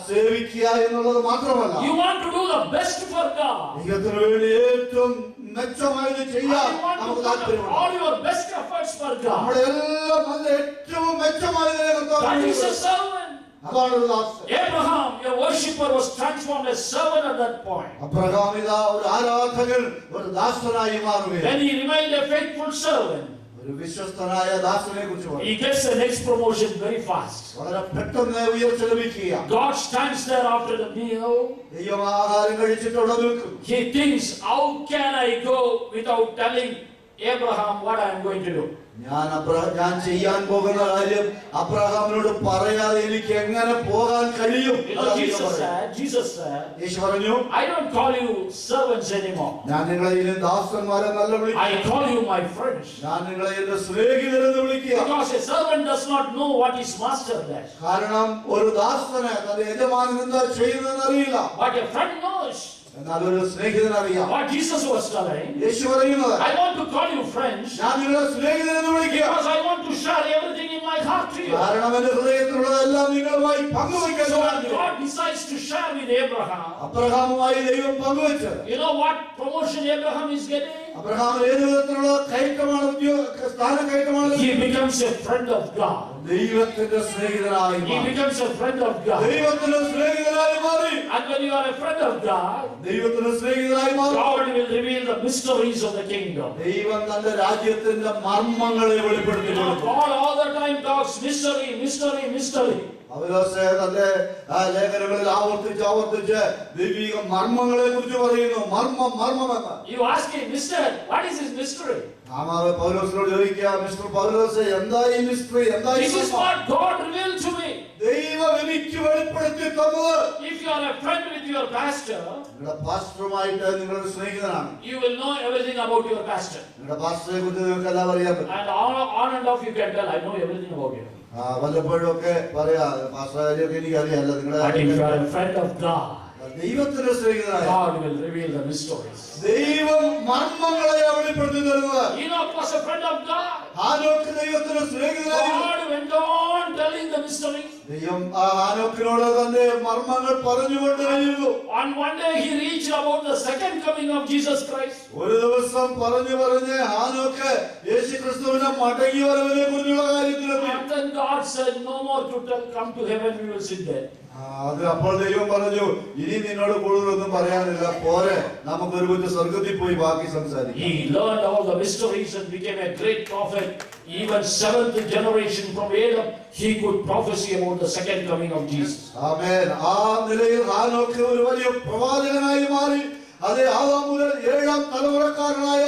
സേവിക്കുക എന്നുള്ളത് മാത്രമല്ല, You want to do the best for God. ദൈവത്തിന് വേണ്ടി ഏറ്റവും മെച്ചമായത് ചെയ്യാൻ You want നമുക്ക് to put താല്പര്യമുണ്ട്. all your best efforts for God. നമ്മുടെ എല്ലാം നല്ല ഏറ്റവും മെച്ചമായതിനെ That is a servant. അതാണ് ഒരു ദാസൻ. Abraham, a worshipper, was transformed as servant at that point. Abraham ഇതാ ഒരു ആരാധകൻ, ഒരു ദാസനായി മാറുകയാണ്. When he remained a faithful servant, ഒരു വിശ്വസ്തനായ ദാസനെ കുറിച്ച് പറഞ്ഞു. he gets the next promotion very fast. വളരെ പെട്ടെന്ന് ഉയർച്ച ലഭിക്കുകയാണ്. God stands there after the meal. ദൈവം ആഹാരം കഴിച്ചിട്ട് അവിടെ നിൽക്കും. He thinks, how can I go without telling Abraham what I am going to do? ഞാൻ ചെയ്യാൻ പോകുന്ന കാര്യം അബ്രഹാമിനോട് പറയാതെ എനിക്ക് എങ്ങനെ പോകാൻ കഴിയും? Jesus said, യേശു പറഞ്ഞു, I don't call you servants anymore. ഞാൻ നിങ്ങളെ ഇനി ദാസന്മാരെ നല്ല വിളിക്കും. I call you my friends. ഞാൻ നിങ്ങളെ എന്റെ സ്നേഹിതരെന്ന് വിളിക്കുക. Because a servant does not know what his master does. കാരണം ഒരു ദാസന് തന്റെ യജമാനൻ എന്താ ചെയ്യുന്നതെന്ന് അറിയില്ല. But a friend knows. എന്നാൽ ഒരു സ്നേഹിതൻ അറിയാം. What Jesus was telling, യേശു പറയുന്നത്, I want to call you friends. ഞാൻ നിങ്ങളെ സ്നേഹിതരെന്ന് വിളിക്കുക. Because I want to share everything in my heart to you. കാരണം എന്റെ ഹൃദയത്തിലുള്ളതെല്ലാം നിങ്ങളുമായി പങ്കുവയ്ക്കാൻ So ഞാൻ God decides to share with Abraham. അബ്രഹാമുമായി ദൈവം പങ്കുവെച്ചത്. You know what promotion Abraham is getting? Abraham ഏത് വിധത്തിലുള്ള കയറ്റമാണ്, സ്ഥാനക്കയറ്റമാണ്? He becomes a friend of God. ദൈവത്തിന്റെ സ്നേഹിതനായി He മാറി. becomes a friend of God. ദൈവത്തിന്റെ സ്നേഹിതനായി മാറി. And when you are a friend of God, ദൈവത്തിന്റെ സ്നേഹിതനായി മാറി. God will reveal the mysteries of the kingdom. ദൈവം തന്റെ രാജ്യത്തിന്റെ മർമ്മങ്ങളെ വെളിപ്പെടുത്തി കൊടുക്കും. God all the time talks mystery, mystery, mystery. പൗലോസ് തന്റെ ലേഖനങ്ങളിൽ ആവർത്തിച്ച് ദൈവിക മർമ്മങ്ങളെ കുറിച്ച് പറയുന്നു. മർമ്മമെന്ന്. You ask him, Mister, what is this mystery? നാം പൗലോസിനോട് ചോദിക്കുക, മിസ്റ്റർ പൗലോസ്, എന്താ ഈ മിസ്റ്ററി? എന്താ ഈ This is what God revealed to me. ദൈവം എനിക്ക് വെളിപ്പെടുത്തി തന്നത്? If you are a friend with your pastor, നിങ്ങളുടെ പാസ്റ്ററുമായിട്ട് നിങ്ങളുടെ സ്നേഹിതനാണ്. you will know everything about your pastor. നിങ്ങളുടെ പാസ്റ്ററെ കുറിച്ച് നിങ്ങൾക്ക് എല്ലാം അറിയാൻ പറ്റും. And on and off you can tell, I know everything about you. വല്ലപ്പോഴും ഒക്കെ പറയാ, പാസ്റ്ററെ കാര്യമൊക്കെ എനിക്കറിയാമല്ലോ. But if you are a friend of God, ദൈവത്തിന്റെ സ്നേഹിതനായ God will reveal the mysteries. ദൈവം മർമ്മങ്ങളെ വെളിപ്പെടുത്തി തരുന്നത്. Enoch was a friend of God. ഹാനോക്ക് ദൈവത്തിന്റെ സ്നേഹിതനായി. God went on telling the mysteries. ദൈവം ഹാനോക്കിനോട് തന്റെ മർമ്മങ്ങൾ പറഞ്ഞുകൊണ്ടിരുന്നു. On one day he reached about the second coming of Jesus Christ. ഒരു ദിവസം പറഞ്ഞ് ഹാനോക്ക് യേശുക്രിസ്തുവിന്റെ മടങ്ങി വരവിനെ കുറിച്ചുള്ള കാര്യത്തിലെത്തി. And then God said, no more to come to heaven, we will sit there. അത് അപ്പോൾ ദൈവം പറഞ്ഞു, ഇനി നിന്നോട് കൂടുതലൊന്നും പറയാനില്ല, പോരെ, നമുക്ക് ഒരുമിച്ച് സ്വർഗത്തിൽ പോയി ബാക്കി സംസാരിക്കാം. He learned all the mysteries and became a great prophet. Even seventh generation from Adam, he could prophesy about the second coming of Jesus. ആമേൻ. ആ നിലയിൽ ഹാനോക്ക് ഒരു വലിയ പ്രവാചകനായി മാറി. അതേ ആദാം മുതൽ 7ാം തലമുറക്കാരനായ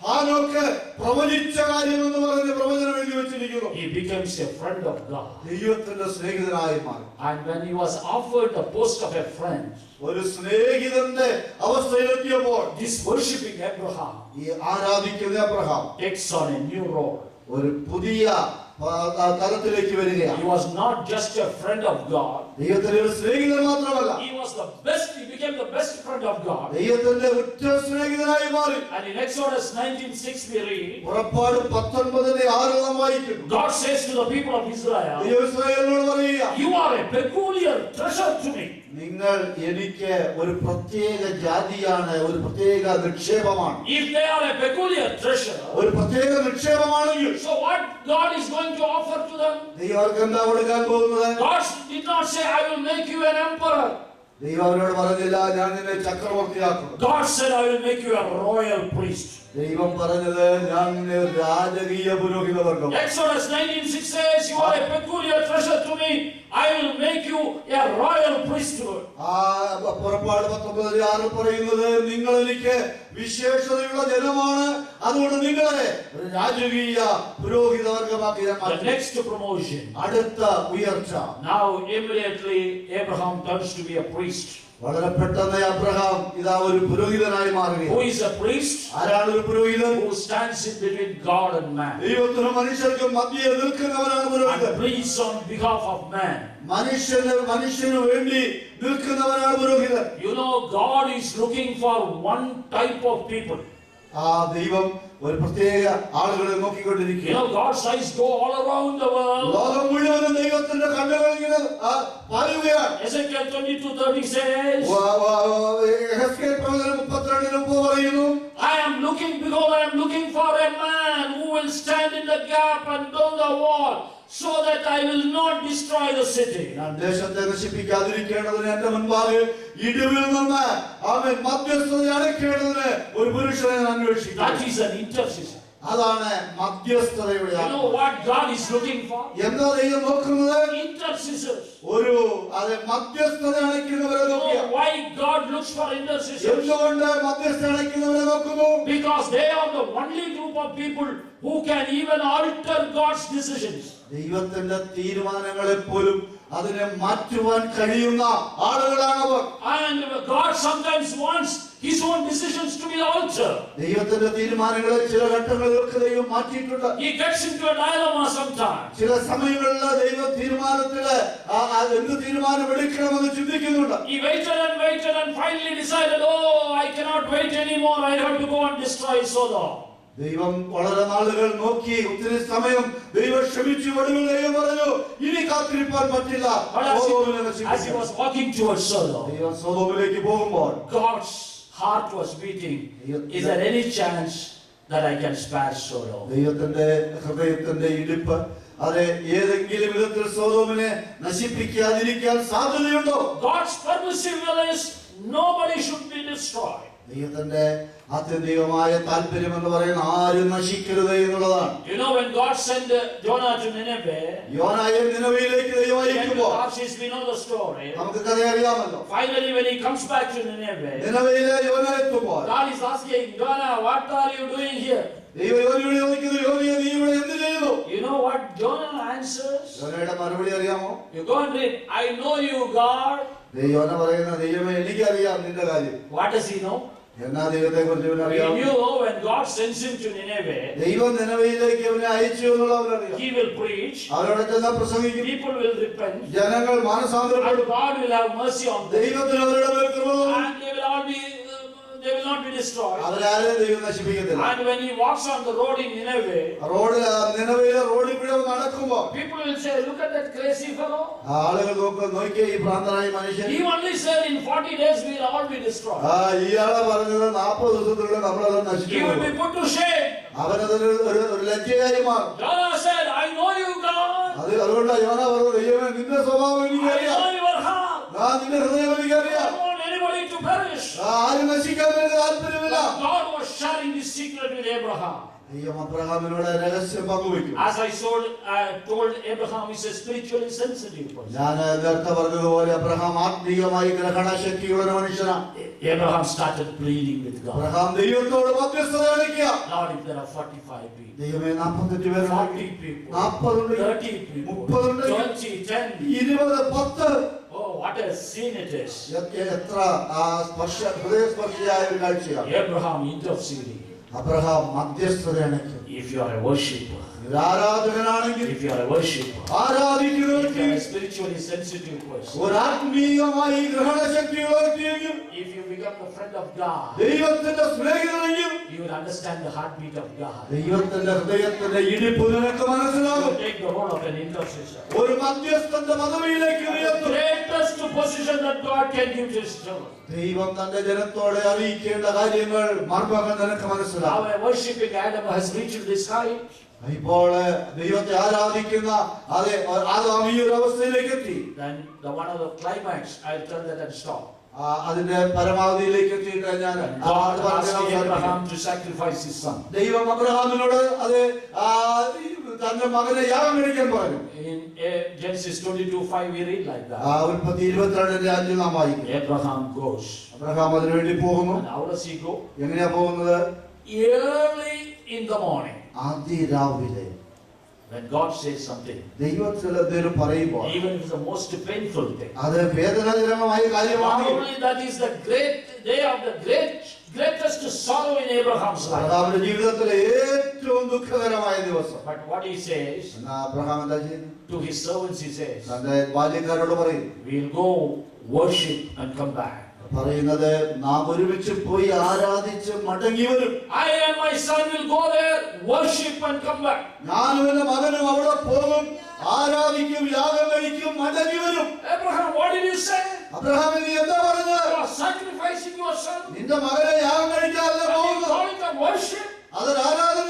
ഹാനോക്ക് പ്രവചിച്ച കാര്യം എന്ന് പറഞ്ഞ് പ്രവചനം എഴുതി വെച്ചിരിക്കുന്നു. He becomes a friend of God. ദൈവത്തിന്റെ സ്നേഹിതനായി മാറി. And when he was offered the post of a friend, ഒരു സ്നേഹിതന്റെ അവസ്ഥയിലെത്തിയപ്പോൾ this worshiping Abraham ഈ ആരാധിക്കുന്ന Abraham takes on a new role. ഒരു പുതിയ തലത്തിലേക്ക് വരികയാണ്. He was not just a friend of God. ദൈവത്തിന്റെ ഒരു സ്നേഹിതൻ മാത്രമല്ല, He was the best. He became the best friend of God. ദൈവത്തിന്റെ ഉറ്റ സ്നേഹിതനായി മാറി. And in Exodus 19:6 we read, പുറപ്പാട് 19:6 നാം വായിക്കുന്നു. God says to the people of Israel, ദൈവം ഇസ്രായേലിനോട് പറയുക, you are a peculiar treasure to me. നിങ്ങൾ എനിക്ക് ഒരു പ്രത്യേക ജാതിയാണ്, ഒരു പ്രത്യേക നിക്ഷേപമാണ്. If they are a peculiar treasure, ഒരു പ്രത്യേക നിക്ഷേപമാണെങ്കിൽ, so what God is going to offer to them? ദൈവം അവർക്ക് എന്താ കൊടുക്കാൻ പോകുന്നത്? God did not say, I will make you an emperor. ദൈവം അവരോട് പറഞ്ഞില്ല, ഞാൻ നിന്നെ ചക്രവർത്തിയാക്കും. God said, I will make you a royal priest. ദൈവം പറഞ്ഞത്, ഞാൻ നിന്നെ രാജകീയ പുരോഹിതവർഗം. Exodus 19:6 says, you are a peculiar treasure to me. I will make you a royal priesthood. പുറപ്പാട് 19:6 പറയുന്നത്, നിങ്ങൾ എനിക്ക് വിശേഷതയുള്ള ജനമാണ്, അതുകൊണ്ട് നിങ്ങളെ രാജകീയ പുരോഹിതവർഗമാക്കി ഞാൻ മാറ്റും. The next promotion. അടുത്ത ഉയർച്ച. Now immediately Abraham turns to be a priest. വളരെ പെട്ടെന്ന് അബ്രഹാം ഇതാ ഒരു പുരോഹിതനായി മാറുകയാണ്. Who is a priest? ആരാണ് ഒരു പുരോഹിതൻ? Who stands in between God and man. ദൈവത്തിനും മനുഷ്യർക്കും മധ്യേ നിൽക്കുന്നവനാണ് പുരോഹിതൻ. And pleads on behalf of man. മനുഷ്യന് വേണ്ടി നിൽക്കുന്നവനാണ് പുരോഹിതൻ. You know, God is looking for one type of people. ദൈവം ഒരു പ്രത്യേക ആളുകളെ നോക്കിക്കൊണ്ടിരിക്കുക. You know, God's eyes go all around the world. ലോകം മുഴുവനും ദൈവത്തിന്റെ പറയുകയാണ്. Ezekiel 22:30 says, യെഹെസ്കേൽ പ്രവചനം 32 പറയുന്നു, I am looking, behold, I am looking for a man who will stand in the gap and build a wall, so that I will not destroy the city. ഞാൻ ദേശത്തെ നശിപ്പിക്കാതിരിക്കേണ്ടതിന് എന്റെ മുൻപാകെ ഇടിവിൽ നിന്ന് അവൻ മധ്യസ്ഥത അടയ്ക്കേണ്ടതിന് ഒരു പുരുഷനെ ഞാൻ അന്വേഷിക്കുന്നു. That is an intercessor. അതാണ് മധ്യസ്ഥതയുടെ. You know what God is looking for? എന്താ ദൈവം നോക്കുന്നത്? Intercessors. ഒരു മധ്യസ്ഥത അടയ്ക്കുന്നവരെ You Nokia. know why God looks for intercessors? എന്തുകൊണ്ട് മധ്യസ്ഥത അടയ്ക്കുന്നവരെ നോക്കുന്നു? Because they are the only group of people who can even alter God's decisions. ദൈവത്തിന്റെ തീരുമാനങ്ങളെ പോലും അതിനെ മാറ്റുവാൻ കഴിയുന്ന ആളുകളാണവർ. And God sometimes wants His own decisions to be altered. ദൈവത്തിന്റെ തീരുമാനങ്ങളെ ചില ഘട്ടങ്ങളിലൊക്കെ ദൈവം മാറ്റിയിട്ടുണ്ട്. He gets into a dilemma sometimes. ചില സമയങ്ങളിൽ ദൈവ തീരുമാനത്തില് എന്ത് തീരുമാനം എടുക്കണമെന്ന് ചിന്തിക്കുന്നുണ്ട്. He waited and finally decided, oh, I cannot wait anymore. I have to go and destroy Sodom. ദൈവം വളരെ നാളുകൾ നോക്കി, ഒത്തിരി സമയം ദൈവം ക്ഷമിച്ചു. ഒടുവിൽ ദൈവം പറഞ്ഞു, ഇനി കാത്തിരിപ്പാൻ പറ്റില്ല. As he was walking towards Sodom, ദൈവം സൊദോമിലേക്ക് പോകുമ്പോൾ God's heart was beating. Is there any chance that I can spare Sodom? ദൈവത്തിന്റെ ഹൃദയത്തിന്റെ ഇടിപ്പ് അത് ഏതെങ്കിലും വിധത്തിൽ സൊദോമിനെ നശിപ്പിക്കാതിരിക്കാൻ സാധ്യതയുണ്ടോ? God's permissive will is nobody should be destroyed. ദൈവത്തിന്റെ ആത്യന്തികമായ താല്പര്യം എന്ന് പറയുന്ന ആരും നശിക്കരുത് എന്നുള്ളതാണ്. You know, when God sent Jonah to Nineveh, യോനായെ നിനവയിലേക്ക് ദൈവം അയക്കുമ്പോൾ we know the story. നമുക്ക് കഥ അറിയാമല്ലോ. Finally, when he comes back to Nineveh, നിനവയിലെ യോന എത്തുമ്പോൾ God is asking, Jonah, what are you doing here? ദൈവം യോനയോട് ചോദിക്കുന്നു, യോനയെ നീ ഇവിടെ എന്ത് ചെയ്യുന്നു? You know what Jonah answers? യോനയുടെ മറുപടി അറിയാമോ? You go and read, I know you, God. യോന പറയുന്ന, ദൈവമേ എനിക്കറിയാം നിന്റെ കാര്യം. What does he know? എന്നാ ദൈവത്തെ കുറിച്ച് He അറിയാം. knew when God sends him to Nineveh, ദൈവം നിനവയിലേക്ക് അവനെ അയച്ചു എന്നുള്ള അവനറിയാം. he will preach, അവരോട് ചെന്നാൽ പ്രസംഗിക്കും, people will repent, ജനങ്ങൾ മാനസാന്തരപ്പെടും, and God will have mercy on them, ദൈവത്തിന് അവരുടെ മേൽ കൃപ തോന്നും, and they will not be destroyed. അവരാരെയും ദൈവം നശിപ്പിക്കത്തില്ല. And when he walks on the road in Nineveh, നിനവയിലെ റോഡിൽ കൂടെ നടക്കുമ്പോൾ people will say, look at that crazy fellow. ആളുകൾ നോക്കിയ ഈ ഭ്രാന്തനായ മനുഷ്യൻ. He only said in 40 days we will all be destroyed. ഇയാളെ പറഞ്ഞത് 40 ദിവസത്തിലുള്ള നമ്മളെല്ലാം നശിച്ചു He will be put to shame. അവനതൊരു ഒരു ലജ്ജയായി മാറും. Jonah said, I know you, God. അതുകൊണ്ട് യോന പറഞ്ഞു, ദൈവമേ നിന്റെ സ്വഭാവം I എനിക്കറിയാം, know your heart. നിന്റെ ഹൃദയം I എനിക്കറിയാം, don't want anybody to perish. ആരും നശിക്കാൻ എനിക്ക് താല്പര്യമില്ല. God was sharing this secret with Abraham. ദൈവം അബ്രഹാമിനോട് രഹസ്യം പങ്കുവെക്കും. As I told Abraham, he's a spiritually sensitive person. ഞാൻ നേരത്തെ പറഞ്ഞതുപോലെ അബ്രഹാം ആത്മീയമായി ഗ്രഹണശക്തിയുള്ള ഒരു മനുഷ്യനാണ്. Abraham started pleading with God. Abraham ദൈവത്തോട് മധ്യസ്ഥത കാണിക്കുക. Lord, if there are 45 people, ദൈവമേ 48 പേര്, 40 people, 40 30 people, 30 20, 10. 20, 10. Oh, what a scene it is. എത്ര ഹൃദയസ്പർശിയായ ഒരു കാഴ്ചയാണ്. Abraham interceding. അബ്രഹാം മധ്യസ്ഥത അണയ്ക്കും. If you are a worshipper, ആരാധകനാണെങ്കിൽ, if you are a worshipper, ആരാധിക്കുന്ന if you വ്യക്തി, are a spiritually sensitive person, ഒരു ആത്മീയമായി ഗ്രഹണശക്തിയുള്ള വ്യക്തിയെങ്കിൽ, if you become the friend of God, ദൈവത്തിന്റെ സ്നേഹിതനെങ്കിൽ, you will understand the heartbeat of God. ദൈവത്തിന്റെ ഹൃദയത്തിന്റെ ഇടിപ്പ് നിനക്ക് You മനസ്സിലാകും. will take the role of an intercessor. ഒരു മധ്യസ്ഥന്റെ പദവിയിലേക്ക് The ഉയർത്തും. greatest position that God can give to His children. ദൈവം തന്റെ ജനത്തോടെ അറിയിക്കേണ്ട കാര്യങ്ങൾ മർമ്മങ്ങൾ നിനക്ക് മനസ്സിലാകും. How a worshipping Adam has reached this height. ഇപ്പോൾ ദൈവത്തെ ആരാധിക്കുന്ന ആദാം ഈ ഒരു അവസ്ഥയിലേക്ക് എത്തി. Then the one of the climax, I'll tell that and stop. അതിന്റെ പരമാവധിയിലേക്ക് എത്തിയിട്ട് ഞാൻ God asked Abraham to sacrifice his son. ദൈവം അബ്രഹാമിനോട് തന്റെ മകനെ യാഗം കഴിക്കാൻ പറഞ്ഞു. In Genesis 22:5 we read like that. ഉൽപ്പത്തി 22:5 നാം വായിക്കും. Abraham goes. അബ്രഹാം അതിനുവേണ്ടി പോകുന്നു. And how does he go? എങ്ങനെയാ പോകുന്നത്? Early in the morning. അതിരാവിലെ. When God says something, ദൈവം ചിലത് പറയുമ്പോൾ, even if it's the most painful thing, അത് വേദനാജനകമായ കാര്യമാണ്. probably that is the great day of the greatest sorrow in Abraham's life. അബ്രഹാമിന്റെ ജീവിതത്തിലെ ഏറ്റവും ദുഃഖകരമായ ദിവസം. But what he says Abraham എന്താ ചെയ്യുന്നു? to his servants, he says, തന്റെ ബാല്യക്കാരോട് പറയും, we'll go worship and come back. പറയുന്നത് നാം ഒരുമിച്ച് പോയി ആരാധിച്ച് മടങ്ങി വരും. I and my son will go there, worship and come back. ഞാനും എന്റെ മകനും അവിടെ പോകും, ആരാധിക്കും, യാഗം കഴിക്കും, മടങ്ങി വരും. Abraham, what did you say? Abraham നീ എന്താ പറഞ്ഞത്? You are sacrificing your son. നിന്റെ മകനെ യാഗം കഴിക്കാതെ And you പോകുന്നു. call it a worship? അതൊരു ആരാധന.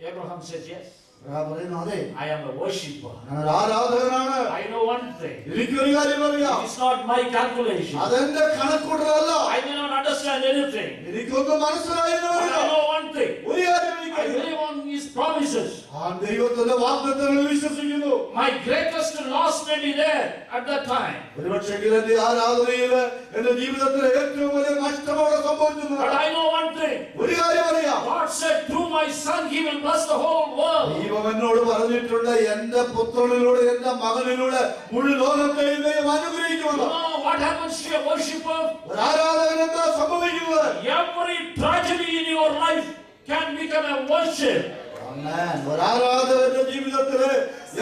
Abraham says, yes, അബ്രഹാം പറയുന്നു, അതെ, I am a worshipper. ഞാൻ ഒരു ആരാധകനാണ്. I know one thing. എനിക്കൊരു കാര്യം അറിയാം, It's not my calculation. അതെന്റെ കണക്കൂട്ടലല്ല. I may not understand anything. എനിക്കൊന്നും മനസ്സിലായെന്ന് But വരില്ല. I know one thing. ഒരു കാര്യം I എനിക്കറിയാം, believe on his promises. ആ ദൈവത്തിന്റെ വാഗ്ദത്തങ്ങളിൽ വിശ്വസിക്കുന്നു. My greatest loss may be there at that time. ഒരുപക്ഷെങ്കിൽ എന്റെ ആരാധനയില് എന്റെ ജീവിതത്തിലെ ഏറ്റവും വലിയ നഷ്ടം അവിടെ സംഭവിക്കുന്നു. But I know one thing. ഒരു കാര്യം അറിയാം, God said, through my son, he will bless the whole world. ദൈവം എന്നോട് പറഞ്ഞിട്ടുണ്ട്, എന്റെ പുത്രനിലൂടെ എന്റെ മകനിലൂടെ മുഴു ലോകത്തെയും ദൈവം അനുഗ്രഹിക്കുമെന്ന്. You know what happens to a worshipper? ഒരു ആരാധകൻ എന്താ സംഭവിക്കുന്നത്? Every tragedy in your life can become a worship. ആമേൻ. ഒരു ആരാധകന്റെ ജീവിതത്തിലെ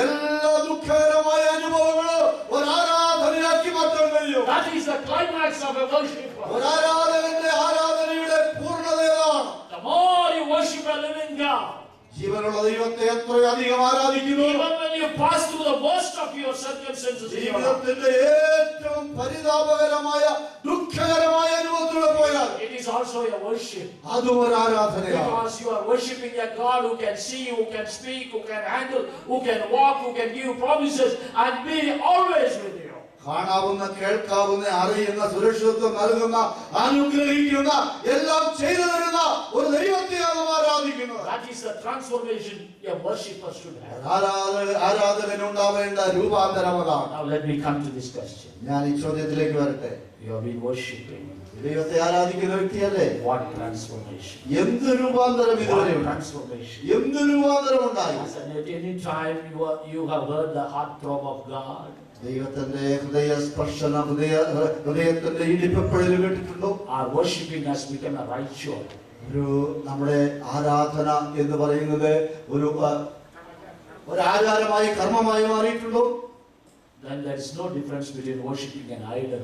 എല്ലാ ദുഃഖകരമായ അനുഭവങ്ങളും ഒരു ആരാധനയാക്കി മാറ്റാൻ കഴിയും. That is the climax of a worshipper. ഒരു ആരാധകന്റെ ആരാധനയുടെ പൂർണ്ണതയാണ് The more you worship a living God, ജീവനുള്ള ദൈവത്തെ എത്രയധികം ആരാധിക്കുന്നു, even when you pass through the worst of your circumstances in your life, ജീവിതത്തിന്റെ ഏറ്റവും പരിതാപകരമായ ദുഃഖകരമായ അനുഭവത്തിലൂടെ പോയാൽ it is also a worship. അതും ഒരു ആരാധനയാണ്. Because you are worshiping a God who can see, who can speak, who can handle, who can walk, who can give promises and be always with you. കാണാവുന്ന, കേൾക്കാവുന്ന, അറിയുന്ന, സുരക്ഷിതത്വം നൽകുന്ന, അനുഗ്രഹിക്കുന്ന, എല്ലാം ചെയ്തു തരുന്ന ഒരു ദൈവത്തെയാണ് നാം ആരാധിക്കുന്നത്. That is the transformation a worshipper should have. ആരാധകനുണ്ടാവേണ്ട രൂപാന്തരം അതാണ്. Now let me come to this question. ഞാൻ ഈ ചോദ്യത്തിലേക്ക് വരട്ടെ. You have been worshiping. ദൈവത്തെ ആരാധിക്കുന്ന വ്യക്തിയല്ലേ? What transformation? എന്ത് രൂപാന്തരം ഇതുവരെ What ഉണ്ടായി? transformation? എന്ത് രൂപാന്തരം ഉണ്ടായി? Has at any time you have heard the heart throb of God? ദൈവത്തിന്റെ ഹൃദയ സ്പർശന, ഹൃദയത്തിന്റെ ഇടിപ്പെപ്പഴൽ കേട്ടിട്ടുണ്ടോ? Our worshiping has become a ritual. നമ്മുടെ ആരാധന എന്ന് പറയുന്നത് ഒരു ആചാരമായി, കർമ്മമായി മാറിയിട്ടുണ്ടോ? Then there is no difference between worshiping an idol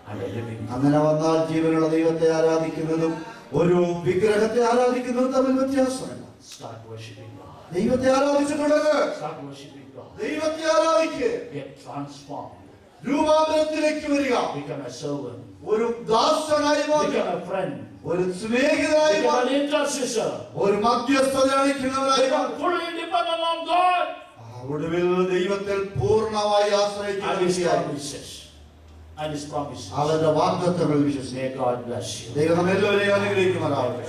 and a living God. അങ്ങനെ വന്നാൽ ജീവനുള്ള ദൈവത്തെ ആരാധിക്കുന്നതും ഒരു വിഗ്രഹത്തെ ആരാധിക്കുന്നതും തമ്മിൽ വ്യത്യാസമില്ല. Start worshiping God. ദൈവത്തെ ആരാധിച്ചു തുടങ്ങ്. Start worshiping God. ദൈവത്തെ ആരാധിക്ക്. Get transformed. രൂപാന്തരത്തിലേക്ക് വരിക. Become a servant. ഒരു ദാസനായി മാറുക. Become a friend. ഒരു സ്നേഹിതനായി Become മാറുക. an intercessor. ഒരു മധ്യസ്ഥത അണിക്കുന്നവനായി Become fully dependent on God ഒടുവിൽ ദൈവത്തിൽ പൂർണ്ണമായി and His ആശ്രയിക്കുക. promises. And His promises. അവന്റെ വാഗ്ദത്തങ്ങൾ വിശ്വസിക്കുക. May God bless you. ദൈവം എല്ലാവരെയും അനുഗ്രഹിക്കുമാറാവട്ടെ.